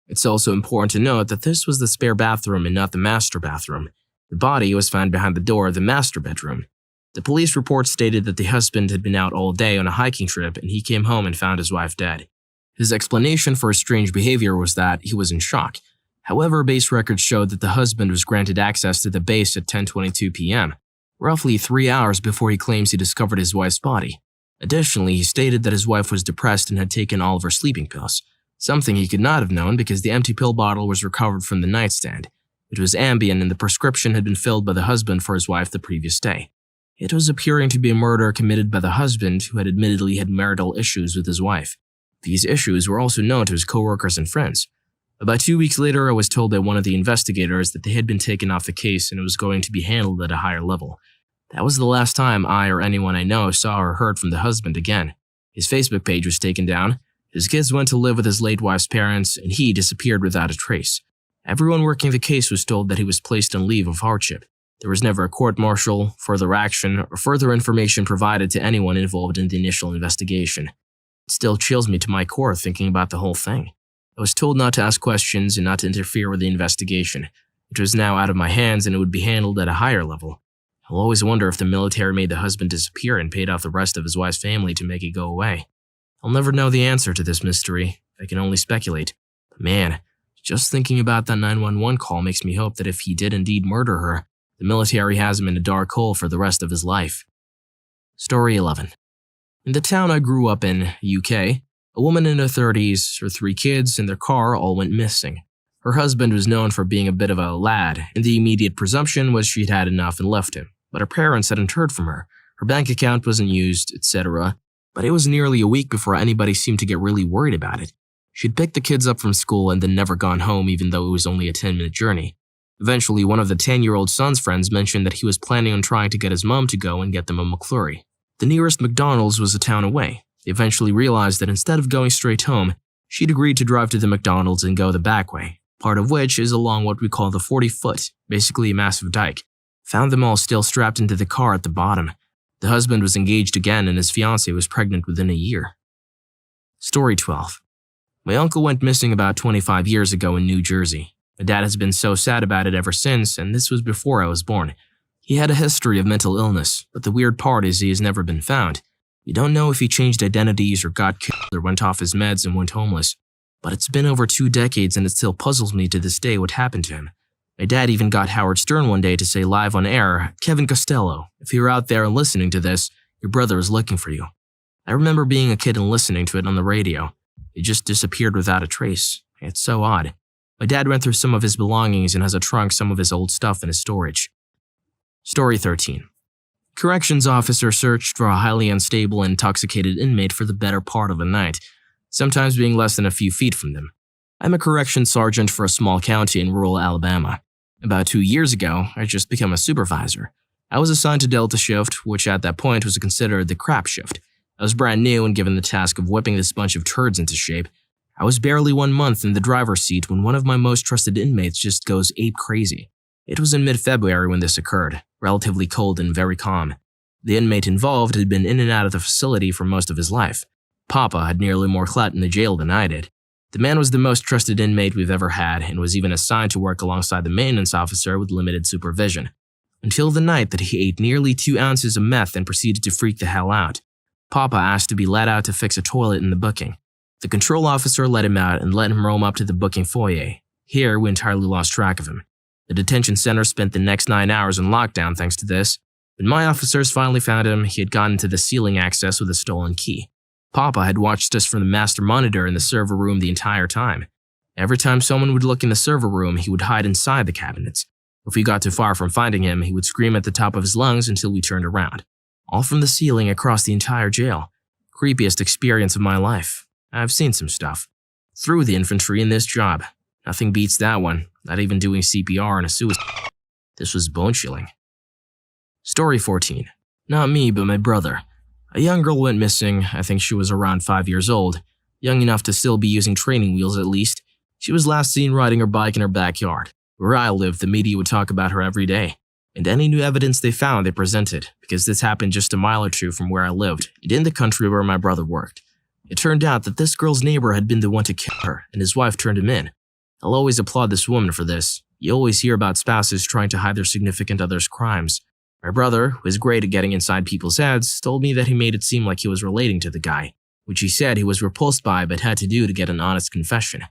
It's also important to note that this was the spare bathroom and not the master bathroom. The body was found behind the door of the master bedroom. The police report stated that the husband had been out all day on a hiking trip and he came home and found his wife dead. His explanation for his strange behavior was that he was in shock. However, base records showed that the husband was granted access to the base at 10:22 p.m., roughly 3 hours before he claims he discovered his wife's body. Additionally, he stated that his wife was depressed and had taken all of her sleeping pills, something he could not have known because the empty pill bottle was recovered from the nightstand. It was Ambien and the prescription had been filled by the husband for his wife the previous day. It was appearing to be a murder committed by the husband who had admittedly had marital issues with his wife. These issues were also known to his coworkers and friends. About 2 weeks later, I was told by one of the investigators that they had been taken off the case and it was going to be handled at a higher level. That was the last time I or anyone I know saw or heard from the husband again. His Facebook page was taken down, his kids went to live with his late wife's parents, and he disappeared without a trace. Everyone working the case was told that he was placed on leave of hardship. There was never a court-martial, further action, or further information provided to anyone involved in the initial investigation. It still chills me to my core thinking about the whole thing. I was told not to ask questions and not to interfere with the investigation. It was now out of my hands and it would be handled at a higher level. I'll always wonder if the military made the husband disappear and paid off the rest of his wife's family to make it go away. I'll never know the answer to this mystery. I can only speculate. But man, just thinking about that 911 call makes me hope that if he did indeed murder her, the military has him in a dark hole for the rest of his life. Story 11. In the town I grew up in, UK, a woman in her 30s, her 3 kids, and their car all went missing. Her husband was known for being a bit of a lad, and the immediate presumption was she'd had enough and left him. But her parents hadn't heard from her. Her bank account wasn't used, etc. But it was nearly a week before anybody seemed to get really worried about it. She'd picked the kids up from school and then never gone home even though it was only a 10-minute journey. Eventually, one of the 10-year-old son's friends mentioned that he was planning on trying to get his mom to go and get them a McFlurry. The nearest McDonald's was a town away. They eventually realized that instead of going straight home, she'd agreed to drive to the McDonald's and go the back way, part of which is along what we call the 40-foot, basically a massive dike. Found them all still strapped into the car at the bottom. The husband was engaged again and his fiancée was pregnant within a year. Story 12. My uncle went missing about 25 years ago in New Jersey. My dad has been so sad about it ever since, and this was before I was born. He had a history of mental illness, but the weird part is he has never been found. We don't know if he changed identities or got killed or went off his meds and went homeless. But it's been over 2 decades and it still puzzles me to this day what happened to him. My dad even got Howard Stern one day to say live on air, "Kevin Costello, if you're out there and listening to this, your brother is looking for you." I remember being a kid and listening to it on the radio. It just disappeared without a trace. It's so odd. My dad went through some of his belongings and has a trunk some of his old stuff in his storage. Story 13. Corrections officer searched for a highly unstable and intoxicated inmate for the better part of a night, sometimes being less than a few feet from them. I'm a corrections sergeant for a small county in rural Alabama. About 2 years ago, I just became a supervisor. I was assigned to Delta shift, which at that point was considered the crap shift. I was brand new and given the task of whipping this bunch of turds into shape. I was barely 1 month in the driver's seat when one of my most trusted inmates just goes ape crazy. It was in mid-February when this occurred, relatively cold and very calm. The inmate involved had been in and out of the facility for most of his life. Papa had nearly more clout in the jail than I did. The man was the most trusted inmate we've ever had and was even assigned to work alongside the maintenance officer with limited supervision. Until the night that he ate nearly 2 ounces of meth and proceeded to freak the hell out. Papa asked to be let out to fix a toilet in the booking. The control officer let him out and let him roam up to the booking foyer. Here, we entirely lost track of him. The detention center spent the next 9 hours in lockdown thanks to this. When my officers finally found him, he had gotten to the ceiling access with a stolen key. Papa had watched us from the master monitor in the server room the entire time. Every time someone would look in the server room, he would hide inside the cabinets. If we got too far from finding him, he would scream at the top of his lungs until we turned around. All from the ceiling across the entire jail. Creepiest experience of my life. I've seen some stuff. Through the infantry in this job. Nothing beats that one, not even doing CPR on a suicide. This was bone-chilling. Story 14. Not me, but my brother. A young girl went missing. I think she was around 5 years old. Young enough to still be using training wheels at least. She was last seen riding her bike in her backyard. Where I lived, the media would talk about her every day. And any new evidence they found, they presented, because this happened just a mile or two from where I lived, and in the country where my brother worked. It turned out that this girl's neighbor had been the one to kill her, and his wife turned him in. I'll always applaud this woman for this. You always hear about spouses trying to hide their significant other's crimes. My brother, who is great at getting inside people's heads, told me that he made it seem like he was relating to the guy, which he said he was repulsed by but had to do to get an honest confession.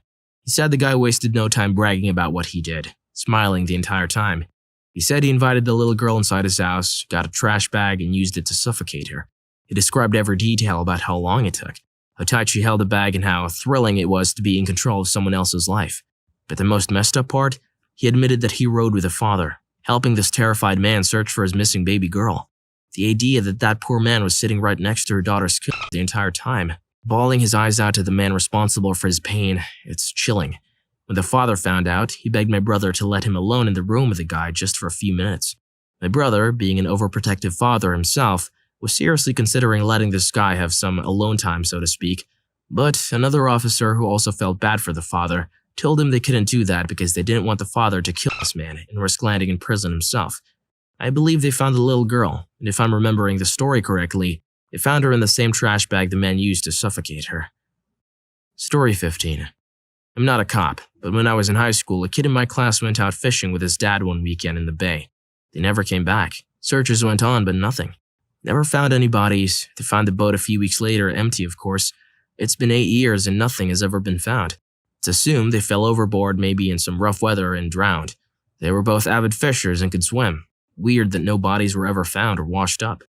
He said the guy wasted no time bragging about what he did, smiling the entire time. He said he invited the little girl inside his house, got a trash bag, and used it to suffocate her. He described every detail about how long it took, how tight she held the bag, and how thrilling it was to be in control of someone else's life. But the most messed up part? He admitted that he rode with a father, helping this terrified man search for his missing baby girl. The idea that that poor man was sitting right next to her daughter's kill the entire time, bawling his eyes out to the man responsible for his pain, it's chilling. When the father found out, he begged my brother to let him alone in the room with the guy just for a few minutes. My brother, being an overprotective father himself, was seriously considering letting this guy have some alone time, so to speak. But another officer who also felt bad for the father told him they couldn't do that because they didn't want the father to kill this man and risk landing in prison himself. I believe they found the little girl, and if I'm remembering the story correctly, they found her in the same trash bag the man used to suffocate her. Story 15. I'm not a cop, but when I was in high school, a kid in my class went out fishing with his dad one weekend in the bay. They never came back. Searches went on, but nothing. Never found any bodies. They found the boat a few weeks later, empty of course. It's been 8 years and nothing has ever been found. It's assumed they fell overboard maybe in some rough weather and drowned. They were both avid fishers and could swim. Weird that no bodies were ever found or washed up.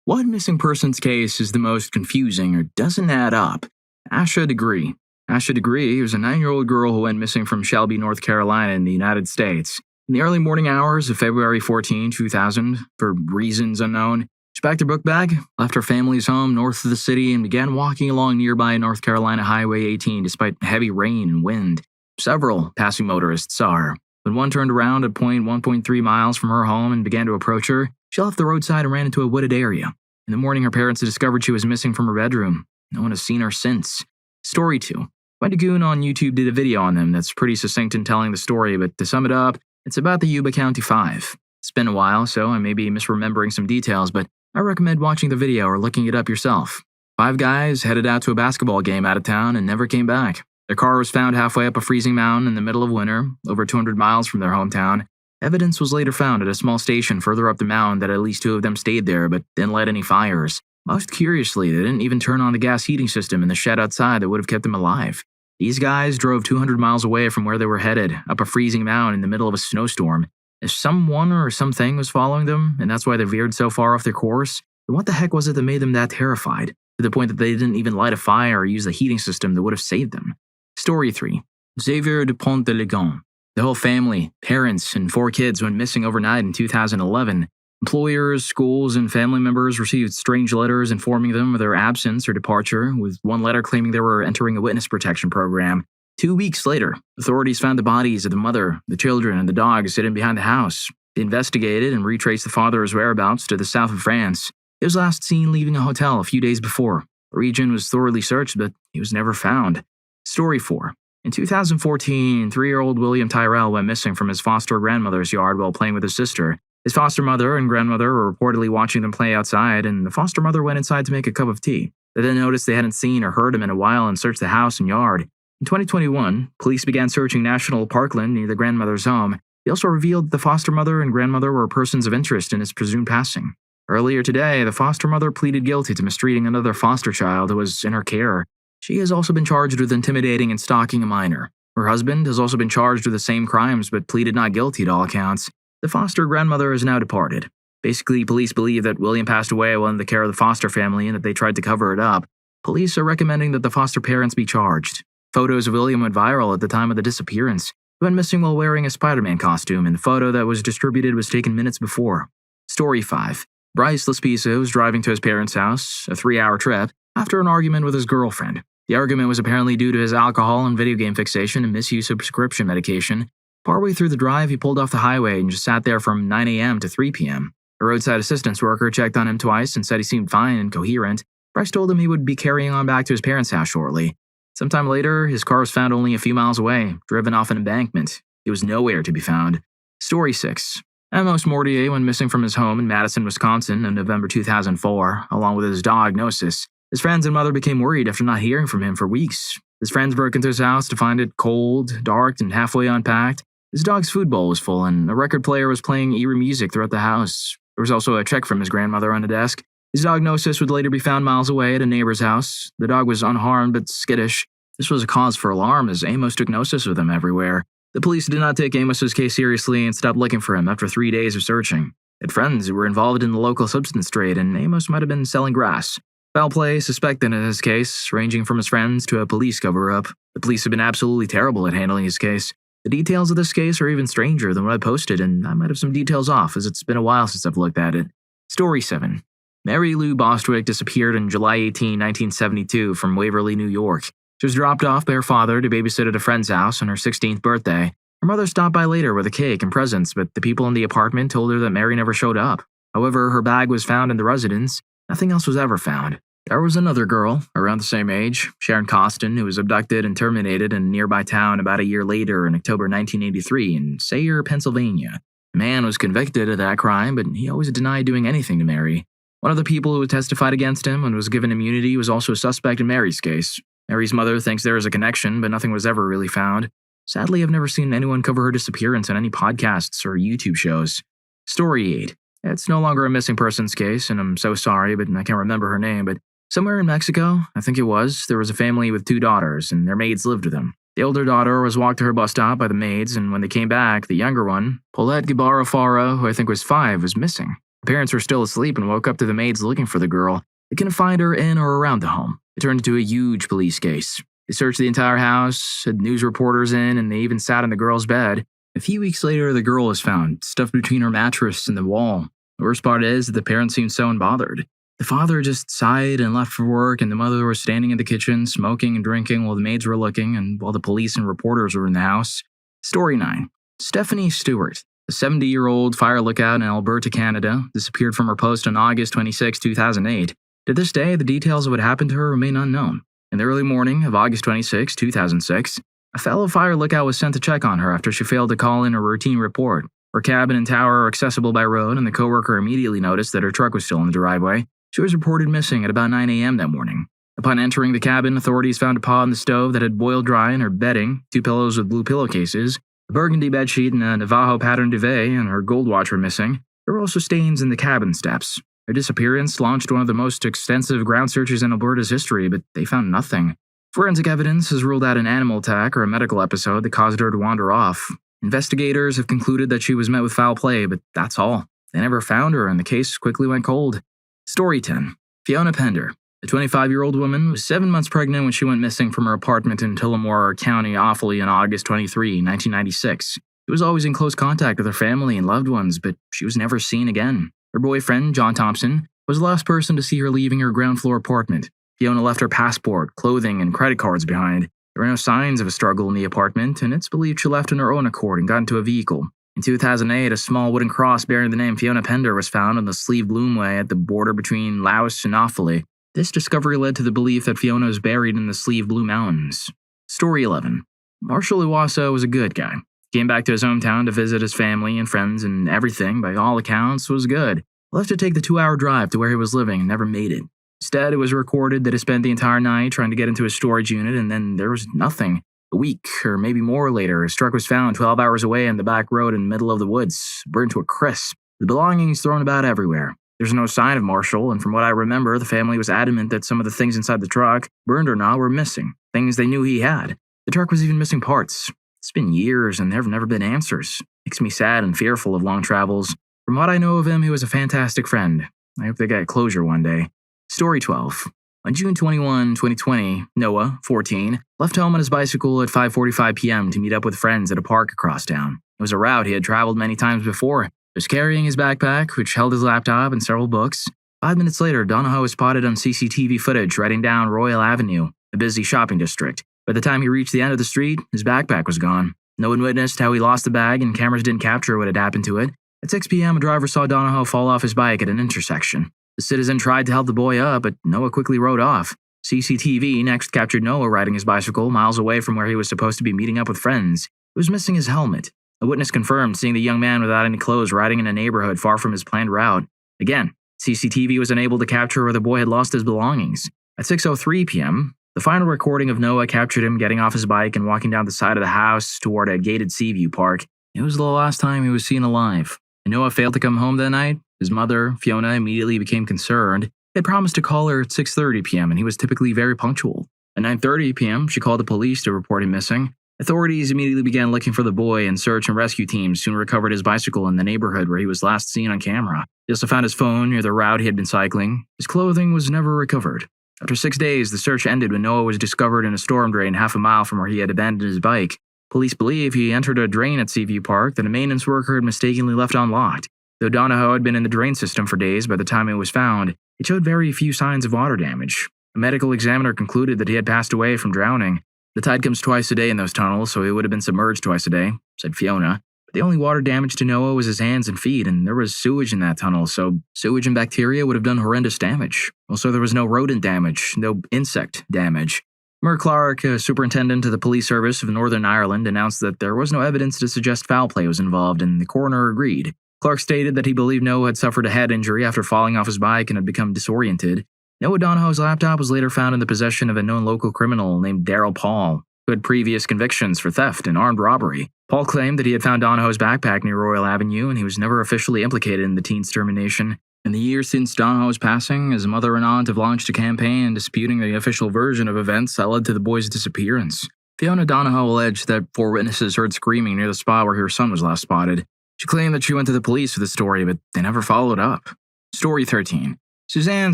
What missing persons case is the most confusing or doesn't add up? Asha Degree. Asha Degree was a 9-year-old girl who went missing from Shelby, North Carolina in the United States. In the early morning hours of February 14, 2000, for reasons unknown, she packed her book bag, left her family's home north of the city, and began walking along nearby North Carolina Highway 18 despite heavy rain and wind. Several passing motorists saw her. When one turned around at 1.3 miles from her home and began to approach her, she left the roadside and ran into a wooded area. In the morning, her parents had discovered she was missing from her bedroom. No one has seen her since. Story 2. Wendy Goon on YouTube did a video on them that's pretty succinct in telling the story, but to sum it up, it's about the Yuba County 5. It's been a while, so I may be misremembering some details, but I recommend watching the video or looking it up yourself. 5 guys headed out to a basketball game out of town and never came back. Their car was found halfway up a freezing mountain in the middle of winter, over 200 miles from their hometown. Evidence was later found at a small station further up the mountain that at least 2 of them stayed there but didn't light any fires. Most curiously, they didn't even turn on the gas heating system in the shed outside that would have kept them alive. These guys drove 200 miles away from where they were headed, up a freezing mountain in the middle of a snowstorm. If someone or something was following them, and that's why they veered so far off their course, then what the heck was it that made them that terrified, to the point that they didn't even light a fire or use the heating system that would have saved them? Story 3. Xavier Dupont de Ligons. The whole family, parents, and 4 kids went missing overnight in 2011. Employers, schools, and family members received strange letters informing them of their absence or departure, with one letter claiming they were entering a witness protection program. 2 weeks later, authorities found the bodies of the mother, the children, and the dog sitting behind the house. They investigated and retraced the father's whereabouts to the south of France. He was last seen leaving a hotel a few days before. The region was thoroughly searched, but he was never found. Story 4. In 2014, 3-year-old William Tyrell went missing from his foster grandmother's yard while playing with his sister. His foster mother and grandmother were reportedly watching them play outside, and the foster mother went inside to make a cup of tea. They then noticed they hadn't seen or heard him in a while and searched the house and yard. In 2021, police began searching National Parkland near the grandmother's home. They also revealed the foster mother and grandmother were persons of interest in his presumed passing. Earlier today, the foster mother pleaded guilty to mistreating another foster child who was in her care. She has also been charged with intimidating and stalking a minor. Her husband has also been charged with the same crimes but pleaded not guilty to all accounts. The foster grandmother is now departed. Basically, police believe that William passed away while in the care of the foster family and that they tried to cover it up. Police are recommending that the foster parents be charged. Photos of William went viral at the time of the disappearance. He went missing while wearing a Spider-Man costume, and the photo that was distributed was taken minutes before. Story 5. Bryce Laspiso was driving to his parents' house, a 3-hour trip, after an argument with his girlfriend. The argument was apparently due to his alcohol and video game fixation and misuse of prescription medication. Partway through the drive, he pulled off the highway and just sat there from 9 a.m. to 3 p.m. A roadside assistance worker checked on him twice and said he seemed fine and coherent. Bryce told him he would be carrying on back to his parents' house shortly. Sometime later, his car was found only a few miles away, driven off an embankment. It was nowhere to be found. Story 6. Amos Mortier went missing from his home in Madison, Wisconsin in November 2004, along with his dog, Gnosis. His friends and mother became worried after not hearing from him for weeks. His friends broke into his house to find it cold, dark, and halfway unpacked. His dog's food bowl was full, and a record player was playing eerie music throughout the house. There was also a check from his grandmother on the desk. His dog Gnosis would later be found miles away at a neighbor's house. The dog was unharmed but skittish. This was a cause for alarm as Amos took Gnosis with him everywhere. The police did not take Amos's case seriously and stopped looking for him after 3 days of searching. They had friends who were involved in the local substance trade, and Amos might have been selling grass. Foul play suspected in his case, ranging from his friends to a police cover-up. The police have been absolutely terrible at handling his case. The details of this case are even stranger than what I posted, and I might have some details off as it's been a while since I've looked at it. Story 7. Mary Lou Bostwick disappeared on July 18, 1972 from Waverly, New York. She was dropped off by her father to babysit at a friend's house on her 16th birthday. Her mother stopped by later with a cake and presents, but the people in the apartment told her that Mary never showed up. However, her bag was found in the residence. Nothing else was ever found. There was another girl, around the same age, Sharon Costin, who was abducted and terminated in a nearby town about a year later in October 1983 in Sayre, Pennsylvania. The man was convicted of that crime, but he always denied doing anything to Mary. One of the people who testified against him and was given immunity was also a suspect in Mary's case. Mary's mother thinks there is a connection, but nothing was ever really found. Sadly, I've never seen anyone cover her disappearance on any podcasts or YouTube shows. Story 8. It's no longer a missing persons case, and I'm so sorry, but I can't remember her name, but somewhere in Mexico, I think it was, there was a family with 2 daughters, and their maids lived with them. The older daughter was walked to her bus stop by the maids, and when they came back, the younger one, Paulette Guevara Fara, who I think was 5, was missing. The parents were still asleep and woke up to the maids looking for the girl. They couldn't find her in or around the home. It turned into a huge police case. They searched the entire house, had news reporters in, and they even sat in the girl's bed. A few weeks later, the girl was found, stuffed between her mattress and the wall. The worst part is that the parents seemed so unbothered. The father just sighed and left for work, and the mother was standing in the kitchen, smoking and drinking while the maids were looking and while the police and reporters were in the house. Story 9. Stephanie Stewart, a 70-year-old fire lookout in Alberta, Canada, disappeared from her post on August 26, 2008. To this day, the details of what happened to her remain unknown. In the early morning of August 26, 2006, a fellow fire lookout was sent to check on her after she failed to call in a routine report. Her cabin and tower are accessible by road, and the coworker immediately noticed that her truck was still in the driveway. She was reported missing at about 9 a.m. that morning. Upon entering the cabin, authorities found a pot on the stove that had boiled dry in her bedding, 2 pillows with blue pillowcases, a burgundy bedsheet, and a Navajo pattern duvet, and her gold watch were missing. There were also stains in the cabin steps. Her disappearance launched one of the most extensive ground searches in Alberta's history, but they found nothing. Forensic evidence has ruled out an animal attack or a medical episode that caused her to wander off. Investigators have concluded that she was met with foul play, but that's all. They never found her, and the case quickly went cold. Story 10. Fiona Pender. The 25-year-old woman was 7 months pregnant when she went missing from her apartment in Tullamore County, Offaly on August 23, 1996. She was always in close contact with her family and loved ones, but she was never seen again. Her boyfriend, John Thompson, was the last person to see her leaving her ground floor apartment. Fiona left her passport, clothing, and credit cards behind. There were no signs of a struggle in the apartment, and it's believed she left on her own accord and got into a vehicle. In 2008, a small wooden cross bearing the name Fiona Pender was found on the Slieve Bloomway at the border between Laos and Offaly. This discovery led to the belief that Fiona was buried in the Slieve Blue Mountains. Story 11. Marshall Iwasa was a good guy. Came back to his hometown to visit his family and friends, and everything, by all accounts, was good. Left to take the 2-hour drive to where he was living and never made it. Instead, it was recorded that he spent the entire night trying to get into his storage unit, and then there was nothing. A week, or maybe more later, his truck was found 12 hours away on the back road in the middle of the woods, burned to a crisp. The belongings thrown about everywhere. There's no sign of Marshall, and from what I remember, the family was adamant that some of the things inside the truck, burned or not, were missing. Things they knew he had. The truck was even missing parts. It's been years, and there have never been answers. Makes me sad and fearful of long travels. From what I know of him, he was a fantastic friend. I hope they get closure one day. Story 12. On June 21, 2020, Noah, 14, left home on his bicycle at 5:45 p.m. to meet up with friends at a park across town. It was a route he had traveled many times before. He was carrying his backpack, which held his laptop and several books. 5 minutes later, Donahoe was spotted on CCTV footage riding down Royal Avenue, a busy shopping district. By the time he reached the end of the street, his backpack was gone. No one witnessed how he lost the bag, and cameras didn't capture what had happened to it. At 6 p.m., a driver saw Donahoe fall off his bike at an intersection. The citizen tried to help the boy up, but Noah quickly rode off. CCTV next captured Noah riding his bicycle miles away from where he was supposed to be meeting up with friends. He was missing his helmet. A witness confirmed seeing the young man without any clothes riding in a neighborhood far from his planned route. Again, CCTV was unable to capture where the boy had lost his belongings. At 6:03 p.m., the final recording of Noah captured him getting off his bike and walking down the side of the house toward a gated Seaview park. It was the last time he was seen alive. And Noah failed to come home that night. His mother, Fiona, immediately became concerned. He had promised to call her at 6:30 p.m., and he was typically very punctual. At 9:30 p.m., she called the police to report him missing. Authorities immediately began looking for the boy, and search and rescue teams soon recovered his bicycle in the neighborhood where he was last seen on camera. They also found his phone near the route he had been cycling. His clothing was never recovered. After 6 days, the search ended when Noah was discovered in a storm drain half a mile from where he had abandoned his bike. Police believe he entered a drain at Seaview Park that a maintenance worker had mistakenly left unlocked. Though Donahoe had been in the drain system for days by the time it was found, it showed very few signs of water damage. A medical examiner concluded that he had passed away from drowning. The tide comes twice a day in those tunnels, so he would have been submerged twice a day, said Fiona. But the only water damage to Noah was his hands and feet, and there was sewage in that tunnel, so sewage and bacteria would have done horrendous damage. Also, there was no rodent damage, no insect damage. Mer Clark, a superintendent of the police service of Northern Ireland, announced that there was no evidence to suggest foul play was involved, and the coroner agreed. Clark stated that he believed Noah had suffered a head injury after falling off his bike and had become disoriented. Noah Donahoe's laptop was later found in the possession of a known local criminal named Daryl Paul, who had previous convictions for theft and armed robbery. Paul claimed that he had found Donahoe's backpack near Royal Avenue, and he was never officially implicated in the teen's termination. In the years since Donahoe's passing, his mother and aunt have launched a campaign disputing the official version of events that led to the boy's disappearance. Fiona Donahoe alleged that 4 witnesses heard screaming near the spot where her son was last spotted. She claimed that she went to the police for the story, but they never followed up. Story 13. Suzanne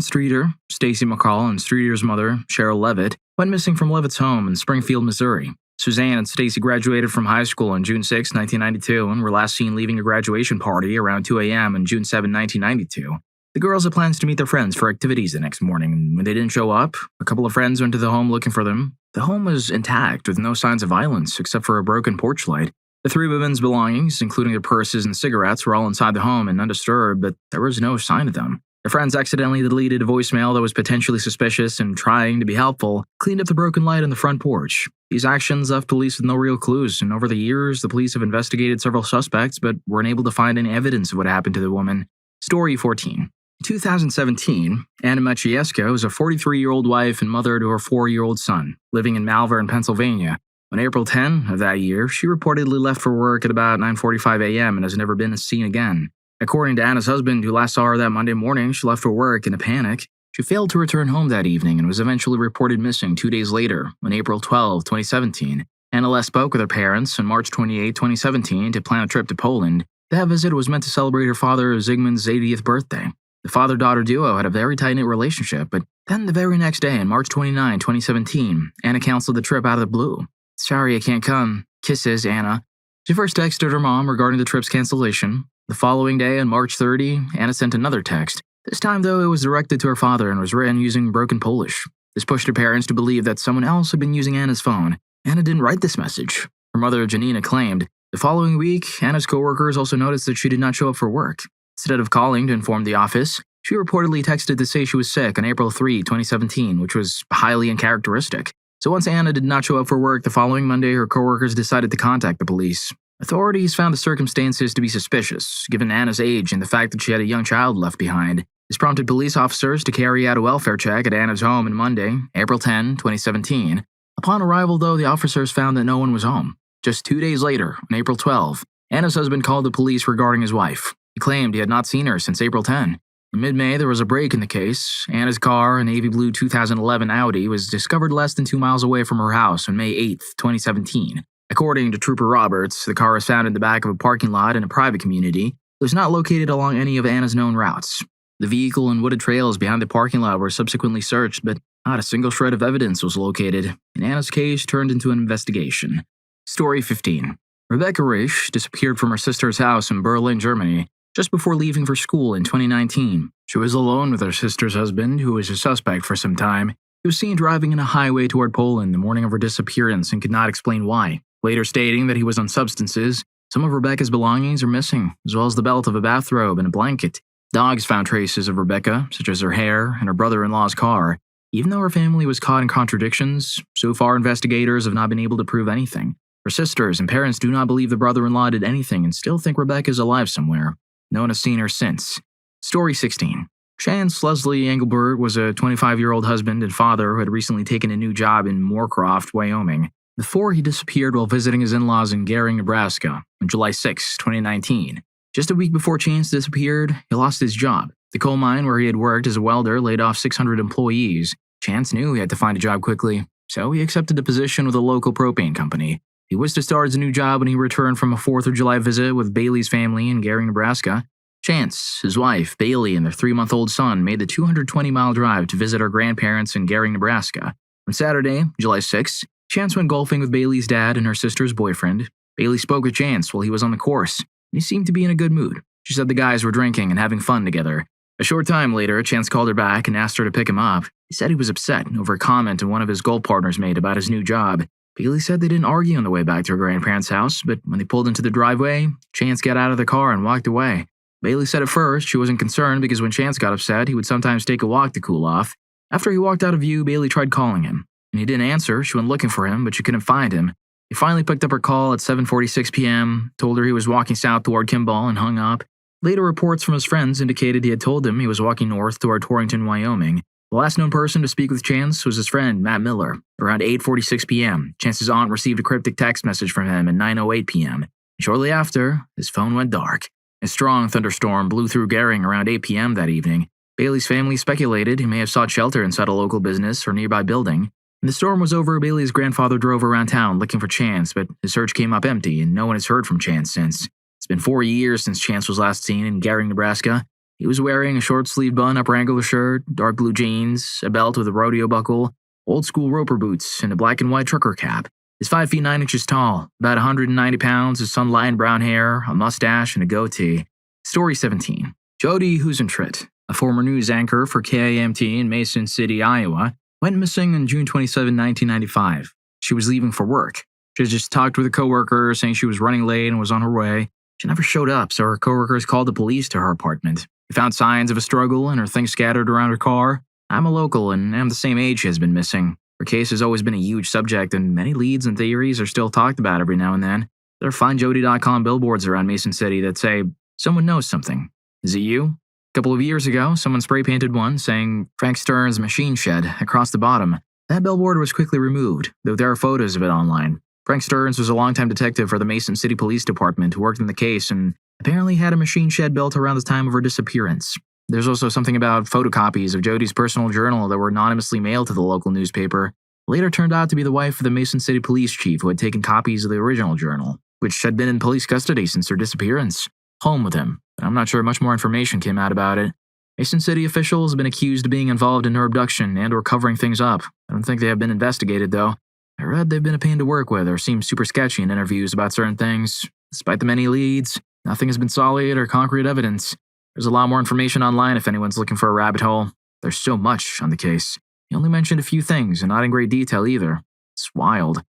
Streeter, Stacy McCall, and Streeter's mother, Cheryl Levitt, went missing from Levitt's home in Springfield, Missouri. Suzanne and Stacy graduated from high school on June 6, 1992, and were last seen leaving a graduation party around 2 a.m. on June 7, 1992. The girls had plans to meet their friends for activities the next morning, and when they didn't show up, a couple of friends went to the home looking for them. The home was intact, with no signs of violence except for a broken porch light. The 3 women's belongings, including their purses and cigarettes, were all inside the home and undisturbed, but there was no sign of them. Their friends accidentally deleted a voicemail that was potentially suspicious and, trying to be helpful, cleaned up the broken light on the front porch. These actions left police with no real clues, and over the years, the police have investigated several suspects but were unable to find any evidence of what happened to the woman. Story 14. In 2017, Anna Maciejewska was a 43-year-old wife and mother to her 4-year-old son, living in Malvern, Pennsylvania. On April 10 of that year, she reportedly left for work at about 9:45 a.m. and has never been seen again. According to Anna's husband, who last saw her that Monday morning, she left for work in a panic. She failed to return home that evening and was eventually reported missing 2 days later, on April 12, 2017. Anna last spoke with her parents on March 28, 2017, to plan a trip to Poland. That visit was meant to celebrate her father Zygmunt's 80th birthday. The father-daughter duo had a very tight-knit relationship, but then the very next day, on March 29, 2017, Anna canceled the trip out of the blue. "Sorry I can't come. Kisses, Anna." She first texted her mom regarding the trip's cancellation. The following day, on March 30, Anna sent another text. This time, though, it was directed to her father and was written using broken Polish. This pushed her parents to believe that someone else had been using Anna's phone. Anna didn't write this message. Her mother, Janina, claimed. The following week, Anna's coworkers also noticed that she did not show up for work. Instead of calling to inform the office, she reportedly texted to say she was sick on April 3, 2017, which was highly uncharacteristic. So once Anna did not show up for work the following Monday, her coworkers decided to contact the police. Authorities found the circumstances to be suspicious, given Anna's age and the fact that she had a young child left behind. This prompted police officers to carry out a welfare check at Anna's home on Monday, April 10, 2017. Upon arrival, though, the officers found that no one was home. Just 2 days later, on April 12, Anna's husband called the police regarding his wife. He claimed he had not seen her since April 10. In mid-May, there was a break in the case. Anna's car, a navy blue 2011 Audi, was discovered less than 2 miles away from her house on May 8, 2017. According to Trooper Roberts, the car was found in the back of a parking lot in a private community. It was not located along any of Anna's known routes. The vehicle and wooded trails behind the parking lot were subsequently searched, but not a single shred of evidence was located, and Anna's case turned into an investigation. Story 15. Rebecca Risch disappeared from her sister's house in Berlin, Germany, just before leaving for school in 2019. She was alone with her sister's husband, who was a suspect for some time. He was seen driving in a highway toward Poland the morning of her disappearance and could not explain why, later stating that he was on substances. Some of Rebecca's belongings are missing, as well as the belt of a bathrobe and a blanket. Dogs found traces of Rebecca, such as her hair and her brother-in-law's car. Even though her family was caught in contradictions, so far investigators have not been able to prove anything. Her sisters and parents do not believe the brother-in-law did anything and still think Rebecca is alive somewhere. No one has seen her since. Story 16. Chance Leslie Engelbert was a 25-year-old husband and father who had recently taken a new job in Moorcroft, Wyoming, before he disappeared while visiting his in-laws in Gering, Nebraska, on July 6, 2019. Just a week before Chance disappeared, he lost his job. The coal mine where he had worked as a welder laid off 600 employees. Chance knew he had to find a job quickly, so he accepted a position with a local propane company. He was to start his new job when he returned from a 4th of July visit with Bailey's family in Gering, Nebraska. Chance, his wife, Bailey, and their 3-month-old son made the 220-mile drive to visit our grandparents in Gering, Nebraska. On Saturday, July 6, Chance went golfing with Bailey's dad and her sister's boyfriend. Bailey spoke with Chance while he was on the course, and he seemed to be in a good mood. She said the guys were drinking and having fun together. A short time later, Chance called her back and asked her to pick him up. He said he was upset over a comment one of his golf partners made about his new job. Bailey said they didn't argue on the way back to her grandparents' house, but when they pulled into the driveway, Chance got out of the car and walked away. Bailey said at first she wasn't concerned because when Chance got upset, he would sometimes take a walk to cool off. After he walked out of view, Bailey tried calling him. When he didn't answer, she went looking for him, but she couldn't find him. He finally picked up her call at 7:46 p.m., told her he was walking south toward Kimball, and hung up. Later reports from his friends indicated he had told them he was walking north toward Torrington, Wyoming. The last known person to speak with Chance was his friend, Matt Miller. Around 8:46 p.m., Chance's aunt received a cryptic text message from him at 9:08 p.m. Shortly after, his phone went dark. A strong thunderstorm blew through Gering around 8 p.m. that evening. Bailey's family speculated he may have sought shelter inside a local business or nearby building. When the storm was over, Bailey's grandfather drove around town looking for Chance, but his search came up empty and no one has heard from Chance since. It's been 4 years since Chance was last seen in Gering, Nebraska. He was wearing a short-sleeved bun-up Wrangler shirt, dark blue jeans, a belt with a rodeo buckle, old-school roper boots, and a black and white trucker cap. He's 5 feet 9 inches tall, about 190 pounds, with sun-lined brown hair, a mustache, and a goatee. Story 17. Jody Husentrit, a former news anchor for KAMT in Mason City, Iowa, went missing on June 27, 1995. She was leaving for work. She had just talked with a coworker saying she was running late and was on her way. She never showed up, so her coworkers called the police to her apartment. They found signs of a struggle and her things scattered around her car. I'm a local and am the same age she has been missing. Her case has always been a huge subject, and many leads and theories are still talked about every now and then. There are FindJody.com billboards around Mason City that say, "Someone knows something. Is it you?" A couple of years ago, someone spray-painted one saying Frank Stern's Machine Shed across the bottom. That billboard was quickly removed, though there are photos of it online. Frank Stearns was a longtime detective for the Mason City Police Department who worked in the case and apparently had a machine shed built around the time of her disappearance. There's also something about photocopies of Jody's personal journal that were anonymously mailed to the local newspaper. Later turned out to be the wife of the Mason City police chief who had taken copies of the original journal, which had been in police custody since her disappearance, home with him. But I'm not sure much more information came out about it. Mason City officials have been accused of being involved in her abduction and or covering things up. I don't think they have been investigated, though. I read they've been a pain to work with or seem super sketchy in interviews about certain things. Despite the many leads, nothing has been solid or concrete evidence. There's a lot more information online if anyone's looking for a rabbit hole. There's so much on the case. He only mentioned a few things and not in great detail either. It's wild.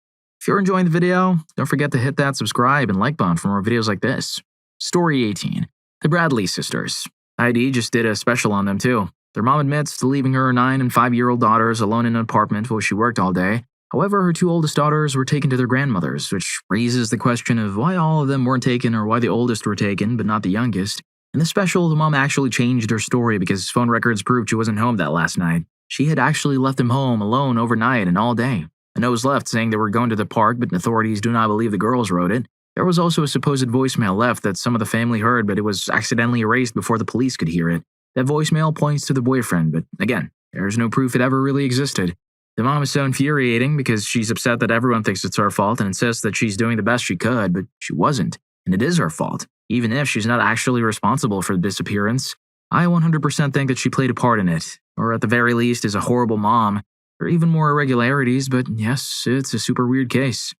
If you're enjoying the video, don't forget to hit that subscribe and like button for more videos like this. Story 18. The Bradley sisters. ID just did a special on them too. Their mom admits to leaving her 9 and 5-year-old daughters alone in an apartment while she worked all day. However, her two oldest daughters were taken to their grandmothers, which raises the question of why all of them weren't taken or why the oldest were taken, but not the youngest. In the special, the mom actually changed her story because phone records proved she wasn't home that last night. She had actually left him home alone overnight and all day. A note was left saying they were going to the park, but authorities do not believe the girls wrote it. There was also a supposed voicemail left that some of the family heard, but it was accidentally erased before the police could hear it. That voicemail points to the boyfriend, but again, there's no proof it ever really existed. The mom is so infuriating because she's upset that everyone thinks it's her fault and insists that she's doing the best she could, but she wasn't, and it is her fault, even if she's not actually responsible for the disappearance. I 100% think that she played a part in it, or at the very least is a horrible mom. There are even more irregularities, but yes, it's a super weird case.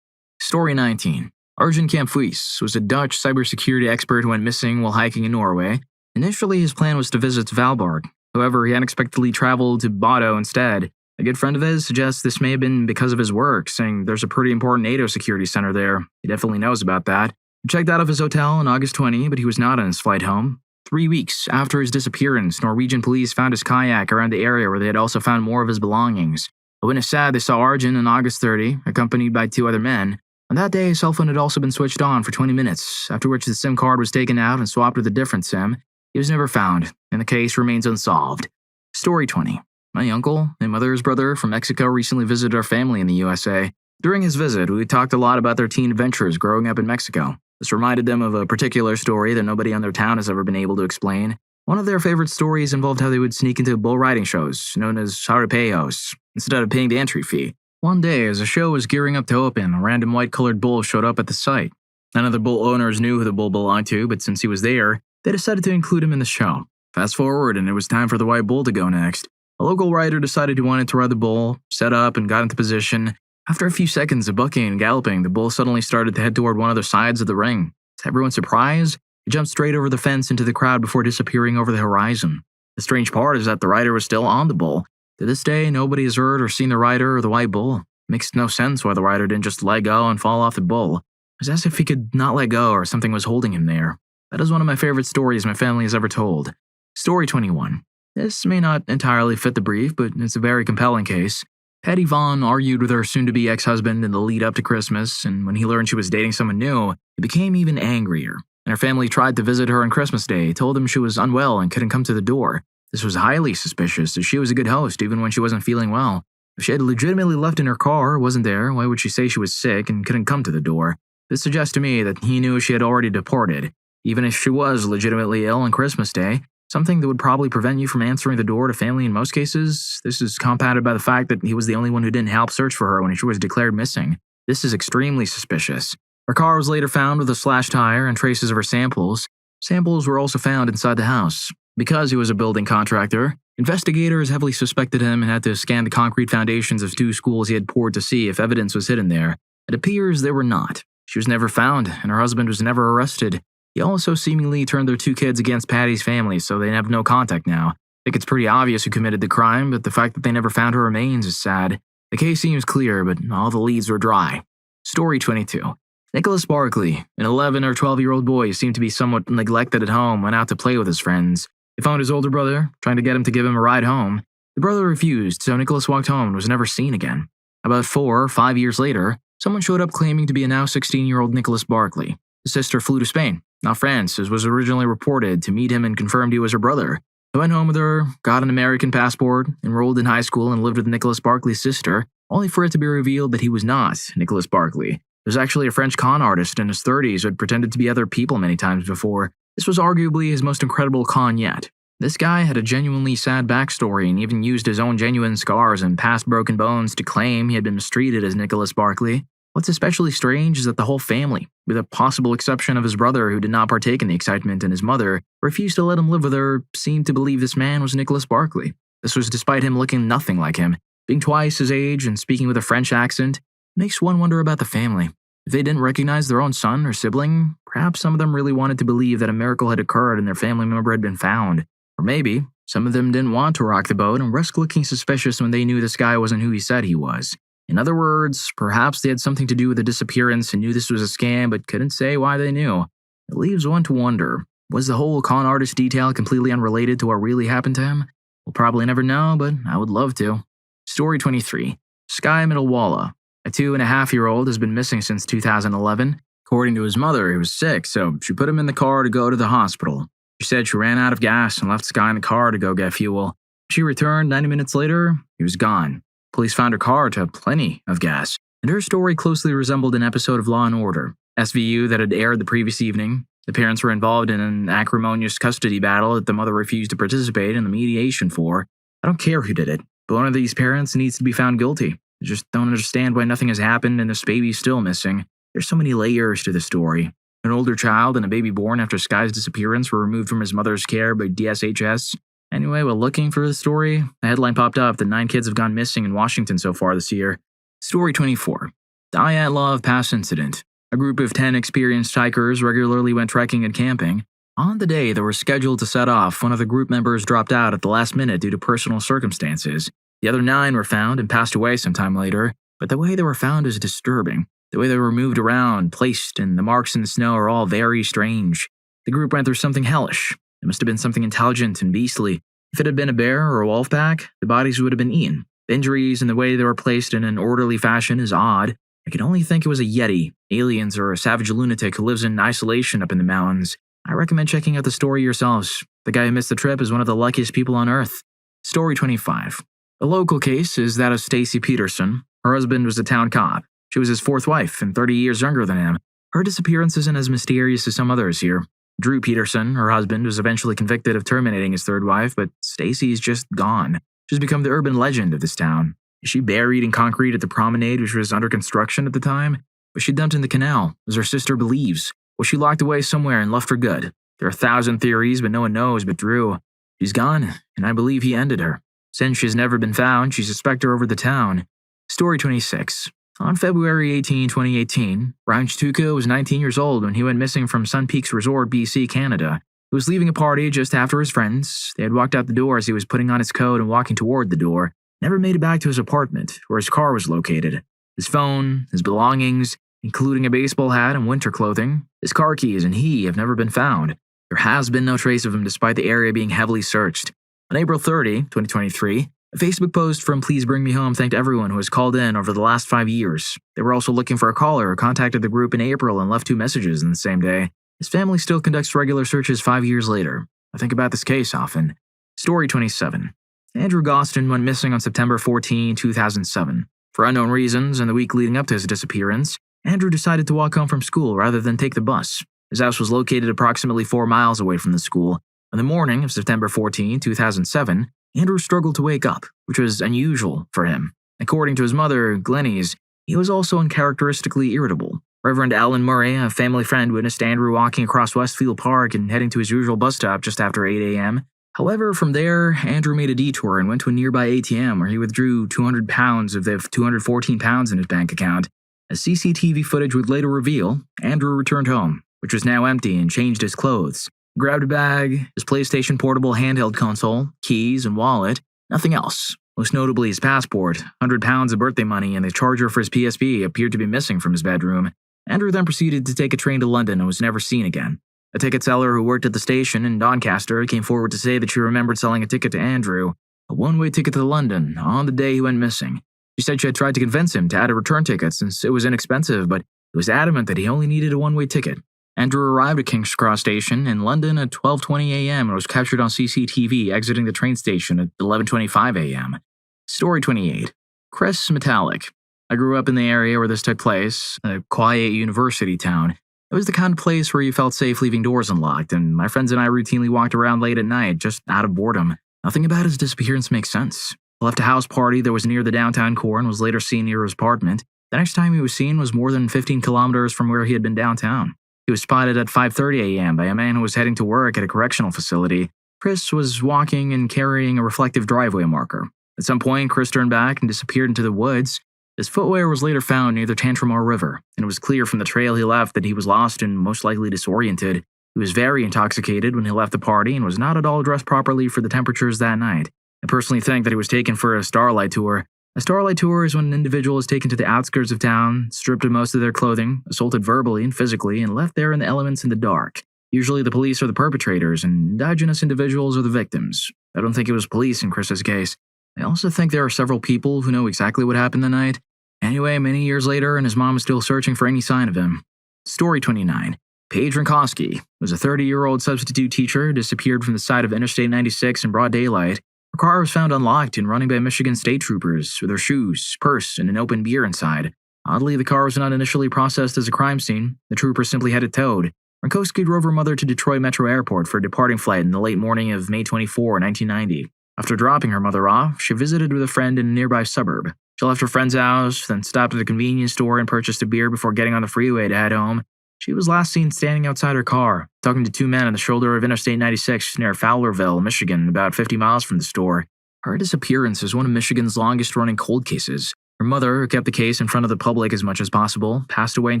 Story 19. Arjen Kamphuis was a Dutch cybersecurity expert who went missing while hiking in Norway. Initially, his plan was to visit Svalbard. However, he unexpectedly traveled to Bodo instead. A good friend of his suggests this may have been because of his work, saying there's a pretty important NATO security center there. He definitely knows about that. He checked out of his hotel on August 20, but he was not on his flight home. 3 weeks after his disappearance, Norwegian police found his kayak around the area where they had also found more of his belongings. A witness said they saw Arjen on August 30, accompanied by 2 other men. On that day, his cell phone had also been switched on for 20 minutes, after which the SIM card was taken out and swapped with a different SIM. He was never found, and the case remains unsolved. Story 20. My uncle, my mother's brother from Mexico, recently visited our family in the USA. During his visit, we talked a lot about their teen adventures growing up in Mexico. This reminded them of a particular story that nobody on their town has ever been able to explain. One of their favorite stories involved how they would sneak into bull riding shows, known as jaripejos, instead of paying the entry fee. One day, as the show was gearing up to open, a random white-colored bull showed up at the site. None of the bull owners knew who the bull belonged to, but since he was there, they decided to include him in the show. Fast forward, and it was time for the white bull to go next. A local rider decided he wanted to ride the bull, set up, and got into position. After a few seconds of bucking and galloping, the bull suddenly started to head toward one of the sides of the ring. To everyone's surprise, he jumped straight over the fence into the crowd before disappearing over the horizon. The strange part is that the rider was still on the bull. To this day, nobody has heard or seen the rider or the white bull. It makes no sense why the rider didn't just let go and fall off the bull. It was as if he could not let go or something was holding him there. That is one of my favorite stories my family has ever told. Story 21. This may not entirely fit the brief, but it's a very compelling case. Patty Vaughn argued with her soon-to-be ex-husband in the lead-up to Christmas, and when he learned she was dating someone new, he became even angrier. And her family tried to visit her on Christmas Day, told him she was unwell and couldn't come to the door. This was highly suspicious, as she was a good host even when she wasn't feeling well. If she had legitimately left in her car or wasn't there, why would she say she was sick and couldn't come to the door? This suggests to me that he knew she had already departed. Even if she was legitimately ill on Christmas Day, something that would probably prevent you from answering the door to family in most cases, this is compounded by the fact that he was the only one who didn't help search for her when she was declared missing. This is extremely suspicious. Her car was later found with a slashed tire and traces of her samples. Samples were also found inside the house. Because he was a building contractor, investigators heavily suspected him and had to scan the concrete foundations of 2 schools he had poured to see if evidence was hidden there. It appears there were not. She was never found, and her husband was never arrested. He also seemingly turned their 2 kids against Patty's family, so they have no contact now. I think it's pretty obvious who committed the crime, but the fact that they never found her remains is sad. The case seems clear, but all the leads were dry. Story 22. Nicholas Barkley, an 11 or 12-year-old boy who seemed to be somewhat neglected at home, went out to play with his friends. He phoned his older brother, trying to get him to give him a ride home. The brother refused, so Nicholas walked home and was never seen again. About 4 or 5 years later, someone showed up claiming to be a now 16-year-old Nicholas Barkley. His sister flew to Spain, not France, as was originally reported, to meet him and confirmed he was her brother. He went home with her, got an American passport, enrolled in high school, and lived with Nicholas Barkley's sister, only for it to be revealed that he was not Nicholas Barkley. He was actually a French con artist in his 30s who had pretended to be other people many times before. This was arguably his most incredible con yet. This guy had a genuinely sad backstory and even used his own genuine scars and past broken bones to claim he had been mistreated as Nicholas Barkley. What's especially strange is that the whole family, with a possible exception of his brother who did not partake in the excitement and his mother, refused to let him live with her, seemed to believe this man was Nicholas Barkley. This was despite him looking nothing like him. Being twice his age and speaking with a French accent makes one wonder about the family. If they didn't recognize their own son or sibling, perhaps some of them really wanted to believe that a miracle had occurred and their family member had been found. Or maybe some of them didn't want to rock the boat and risk looking suspicious when they knew this guy wasn't who he said he was. In other words, perhaps they had something to do with the disappearance and knew this was a scam but couldn't say why they knew. It leaves one to wonder, was the whole con artist detail completely unrelated to what really happened to him? We'll probably never know, but I would love to. Story 23. Sky Middlewalla, A 2.5-year-old has been missing since 2011. According to his mother, he was sick, so she put him in the car to go to the hospital. She said she ran out of gas and left this guy in the car to go get fuel. She returned 90 minutes later, he was gone. Police found her car to have plenty of gas, and her story closely resembled an episode of Law & Order, SVU, that had aired the previous evening. The parents were involved in an acrimonious custody battle that the mother refused to participate in the mediation for. I don't care who did it, but one of these parents needs to be found guilty. I just don't understand why nothing has happened and this baby's still missing. There's so many layers to the story. An older child and a baby born after Sky's disappearance were removed from his mother's care by DSHS. Anyway, while looking for the story, a headline popped up that 9 kids have gone missing in Washington so far this year. Story 24. The Ayatollah of Pass incident. A group of 10 experienced hikers regularly went trekking and camping. On the day they were scheduled to set off, one of the group members dropped out at the last minute due to personal circumstances. The other 9 were found and passed away sometime later, but the way they were found is disturbing. The way they were moved around, placed, and the marks in the snow are all very strange. The group went through something hellish. It must have been something intelligent and beastly. If it had been a bear or a wolf pack, the bodies would have been eaten. The injuries and the way they were placed in an orderly fashion is odd. I can only think it was a yeti, aliens, or a savage lunatic who lives in isolation up in the mountains. I recommend checking out the story yourselves. The guy who missed the trip is one of the luckiest people on Earth. Story 25. A local case is that of Stacy Peterson. Her husband was a town cop. She was his 4th wife and 30 years younger than him. Her disappearance isn't as mysterious as some others here. Drew Peterson, her husband, was eventually convicted of terminating his 3rd wife, but Stacy's just gone. She's become the urban legend of this town. Is she buried in concrete at the promenade, which was under construction at the time? Was she dumped in the canal, as her sister believes? Was she locked away somewhere and left for good? There are 1,000 theories, but no one knows but Drew. She's gone, and I believe he ended her. Since she's never been found, she's a specter over the town. Story 26. On February 18, 2018, Ryan Chtuka was 19 years old when he went missing from Sun Peaks Resort, BC, Canada. He was leaving a party just after his friends. They had walked out the door as he was putting on his coat and walking toward the door. Never made it back to his apartment, where his car was located. His phone, his belongings, including a baseball hat and winter clothing, his car keys, and he have never been found. There has been no trace of him despite the area being heavily searched. On April 30, 2023, a Facebook post from Please Bring Me Home thanked everyone who has called in over the last 5 years. They were also looking for a caller who contacted the group in April and left 2 messages in the same day. His family still conducts regular searches 5 years later. I think about this case often. Story 27. Andrew Gostin went missing on September 14, 2007. For unknown reasons, in the week leading up to his disappearance, Andrew decided to walk home from school rather than take the bus. His house was located approximately 4 miles away from the school. On the morning of September 14, 2007, Andrew struggled to wake up, which was unusual for him. According to his mother, Glenny's, he was also uncharacteristically irritable. Reverend Alan Murray, a family friend, witnessed Andrew walking across Westfield Park and heading to his usual bus stop just after 8 a.m. However, from there, Andrew made a detour and went to a nearby ATM where he withdrew 200 pounds of the 214 pounds in his bank account. As CCTV footage would later reveal, Andrew returned home, which was now empty, and changed his clothes. He grabbed a bag, his PlayStation Portable handheld console, keys, and wallet. Nothing else. Most notably his passport, 100 pounds of birthday money, and the charger for his PSP appeared to be missing from his bedroom. Andrew then proceeded to take a train to London and was never seen again. A ticket seller who worked at the station in Doncaster came forward to say that she remembered selling a ticket to Andrew, a one-way ticket to London, on the day he went missing. She said she had tried to convince him to add a return ticket since it was inexpensive, but he was adamant that he only needed a one-way ticket. Andrew arrived at King's Cross Station in London at 12:20 a.m. and was captured on CCTV exiting the train station at 11:25 a.m. Story 28. Chris Metallic. I grew up in the area where this took place, a quiet university town. It was the kind of place where you felt safe leaving doors unlocked, and my friends and I routinely walked around late at night, just out of boredom. Nothing about his disappearance makes sense. He left a house party that was near the downtown core and was later seen near his apartment. The next time he was seen was more than 15 kilometers from where he had been downtown. He was spotted at 5:30 a.m. by a man who was heading to work at a correctional facility. Chris was walking and carrying a reflective driveway marker. At some point, Chris turned back and disappeared into the woods. His footwear was later found near the Tantramar River, and it was clear from the trail he left that he was lost and most likely disoriented. He was very intoxicated when he left the party and was not at all dressed properly for the temperatures that night. I personally think that he was taken for a starlight tour. A starlight tour is when an individual is taken to the outskirts of town, stripped of most of their clothing, assaulted verbally and physically, and left there in the elements in the dark. Usually the police are the perpetrators, and indigenous individuals are the victims. I don't think it was police in Chris's case. I also think there are several people who know exactly what happened that night. Anyway, many years later, and his mom is still searching for any sign of him. Story 29. Paige Rinkowski was a 30-year-old substitute teacher who disappeared from the side of Interstate 96 in broad daylight. Her car was found unlocked and running by Michigan state troopers with her shoes, purse, and an open beer inside. Oddly, the car was not initially processed as a crime scene. The troopers simply had it towed. Rinkowski drove her mother to Detroit Metro Airport for a departing flight in the late morning of May 24, 1990. After dropping her mother off, she visited with a friend in a nearby suburb. She left her friend's house, then stopped at a convenience store and purchased a beer before getting on the freeway to head home. She was last seen standing outside her car, talking to two men on the shoulder of Interstate 96 near Fowlerville, Michigan, about 50 miles from the store. Her disappearance is one of Michigan's longest-running cold cases. Her mother, who kept the case in front of the public as much as possible, passed away in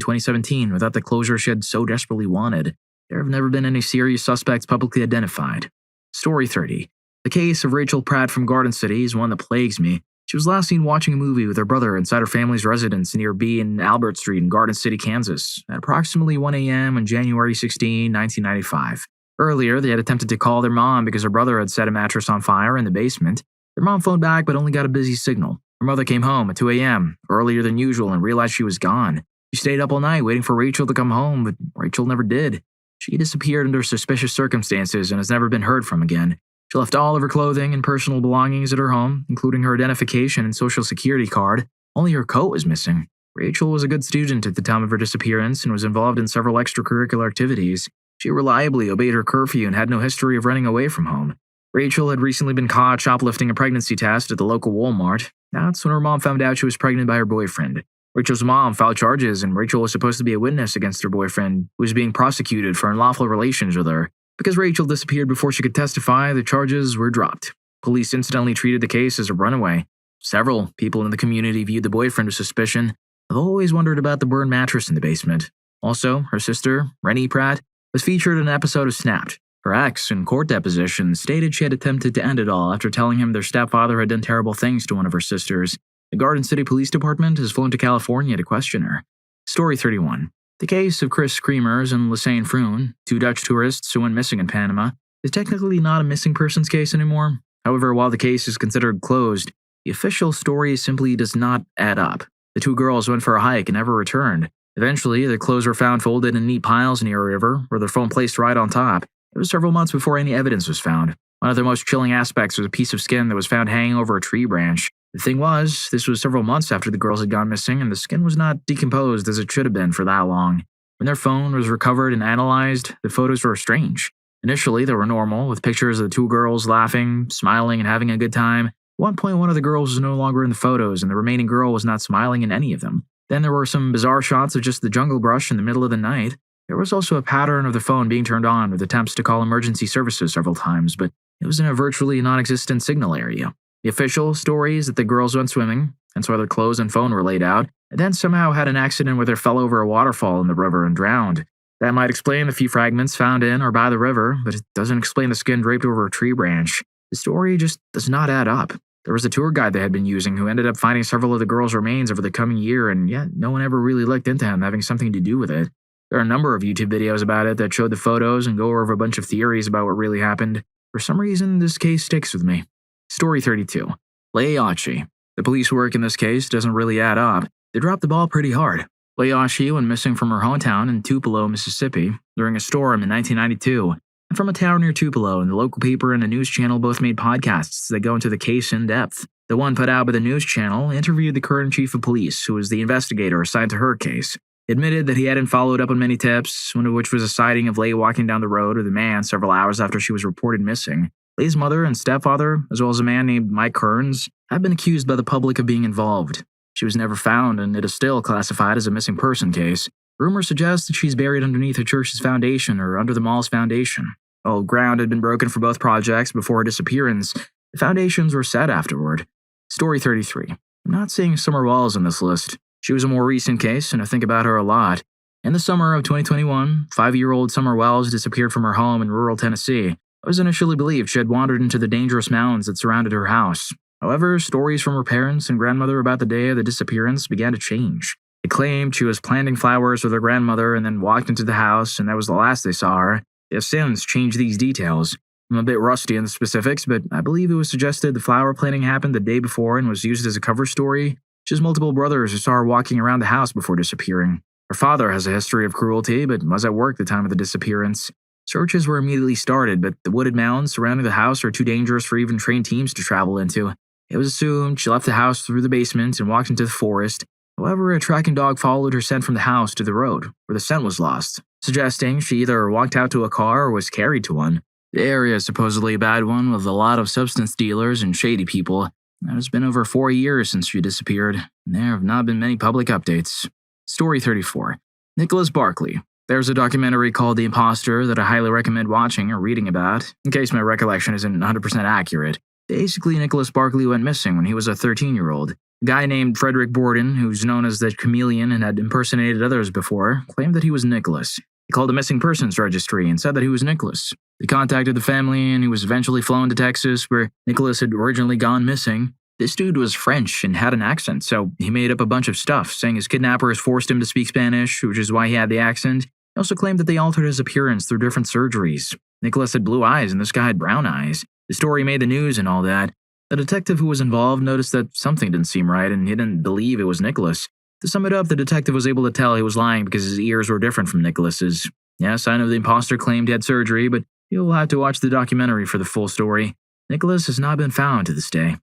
2017 without the closure she had so desperately wanted. There have never been any serious suspects publicly identified. Story 30. The case of Rachel Pratt from Garden City is one that plagues me. She was last seen watching a movie with her brother inside her family's residence near B and Albert Street in Garden City, Kansas, at approximately 1 a.m. on January 16, 1995. Earlier, they had attempted to call their mom because her brother had set a mattress on fire in the basement. Their mom phoned back but only got a busy signal. Her mother came home at 2 a.m., earlier than usual, and realized she was gone. She stayed up all night waiting for Rachel to come home, but Rachel never did. She disappeared under suspicious circumstances and has never been heard from again. She left all of her clothing and personal belongings at her home, including her identification and social security card. Only her coat was missing. Rachel was a good student at the time of her disappearance and was involved in several extracurricular activities. She reliably obeyed her curfew and had no history of running away from home. Rachel had recently been caught shoplifting a pregnancy test at the local Walmart. That's when her mom found out she was pregnant by her boyfriend. Rachel's mom filed charges, and Rachel was supposed to be a witness against her boyfriend, who was being prosecuted for unlawful relations with her. Because Rachel disappeared before she could testify, the charges were dropped. Police incidentally treated the case as a runaway. Several people in the community viewed the boyfriend with suspicion. I've always wondered about the burned mattress in the basement. Also, her sister, Rennie Pratt, was featured in an episode of Snapped. Her ex, in court deposition, stated she had attempted to end it all after telling him their stepfather had done terrible things to one of her sisters. The Garden City Police Department has flown to California to question her. Story 31. The case of Chris Creamers and Lassane Froon, two Dutch tourists who went missing in Panama, is technically not a missing persons case anymore. However, while the case is considered closed, the official story simply does not add up. The two girls went for a hike and never returned. Eventually, their clothes were found folded in neat piles near a river, with their phone placed right on top. It was several months before any evidence was found. One of the most chilling aspects was a piece of skin that was found hanging over a tree branch. The thing was, this was several months after the girls had gone missing, and the skin was not decomposed as it should have been for that long. When their phone was recovered and analyzed, the photos were strange. Initially, they were normal, with pictures of the two girls laughing, smiling, and having a good time. At one point, one of the girls was no longer in the photos, and the remaining girl was not smiling in any of them. Then there were some bizarre shots of just the jungle brush in the middle of the night. There was also a pattern of the phone being turned on with attempts to call emergency services several times, but it was in a virtually non-existent signal area. The official story is that the girls went swimming, and so their clothes and phone were laid out, and then somehow had an accident where they fell over a waterfall in the river and drowned. That might explain the few fragments found in or by the river, but it doesn't explain the skin draped over a tree branch. The story just does not add up. There was a tour guide they had been using who ended up finding several of the girls' remains over the coming year, and yet no one ever really looked into him having something to do with it. There are a number of YouTube videos about it that showed the photos and go over a bunch of theories about what really happened. For some reason, this case sticks with me. Story 32. Leayachi. The police work in this case doesn't really add up. They dropped the ball pretty hard. Leayachi went missing from her hometown in Tupelo, Mississippi, during a storm in 1992. And from a town near Tupelo, and the local paper and a news channel both made podcasts that go into the case in depth. The one put out by the news channel interviewed the current chief of police, who was the investigator assigned to her case. He admitted that he hadn't followed up on many tips, one of which was a sighting of Leigh walking down the road with a man several hours after she was reported missing. Leigh's mother and stepfather, as well as a man named Mike Kearns, have been accused by the public of being involved. She was never found, and it is still classified as a missing person case. Rumors suggest that she's buried underneath the church's foundation or under the mall's foundation. While ground had been broken for both projects before her disappearance, the foundations were set afterward. Story 33. I'm not seeing Summer Walls on this list. She was a more recent case, and I think about her a lot. In the summer of 2021, 5-year-old Summer Wells disappeared from her home in rural Tennessee. It was initially believed she had wandered into the dangerous mountains that surrounded her house. However, stories from her parents and grandmother about the day of the disappearance began to change. They claimed she was planting flowers with her grandmother and then walked into the house, and that was the last they saw her. They have since changed these details. I'm a bit rusty in the specifics, but I believe it was suggested the flower planting happened the day before and was used as a cover story. She has multiple brothers who saw her walking around the house before disappearing. Her father has a history of cruelty, but was at work at the time of the disappearance. Searches were immediately started, but the wooded mountains surrounding the house are too dangerous for even trained teams to travel into. It was assumed she left the house through the basement and walked into the forest. However, a tracking dog followed her scent from the house to the road, where the scent was lost, suggesting she either walked out to a car or was carried to one. The area is supposedly a bad one with a lot of substance dealers and shady people. It has been over 4 years since she disappeared, and there have not been many public updates. Story 34. Nicholas Barkley. There's a documentary called The Imposter that I highly recommend watching or reading about, in case my recollection isn't 100% accurate. Basically, Nicholas Barkley went missing when he was a 13-year-old. A guy named Frederick Borden, who's known as the Chameleon and had impersonated others before, claimed that he was Nicholas. He called a missing persons registry and said that he was Nicholas. They contacted the family and he was eventually flown to Texas, where Nicholas had originally gone missing. This dude was French and had an accent, so he made up a bunch of stuff, saying his kidnappers forced him to speak Spanish, which is why he had the accent. He also claimed that they altered his appearance through different surgeries. Nicholas had blue eyes and this guy had brown eyes. The story made the news and all that. The detective who was involved noticed that something didn't seem right and he didn't believe it was Nicholas. To sum it up, the detective was able to tell he was lying because his ears were different from Nicholas's. Yes, I know the imposter claimed he had surgery, but you'll have to watch the documentary for the full story. Nicholas has not been found to this day.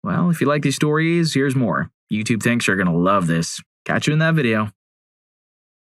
Well, if you like these stories, here's more. YouTube thinks you're gonna love this. Catch you in that video.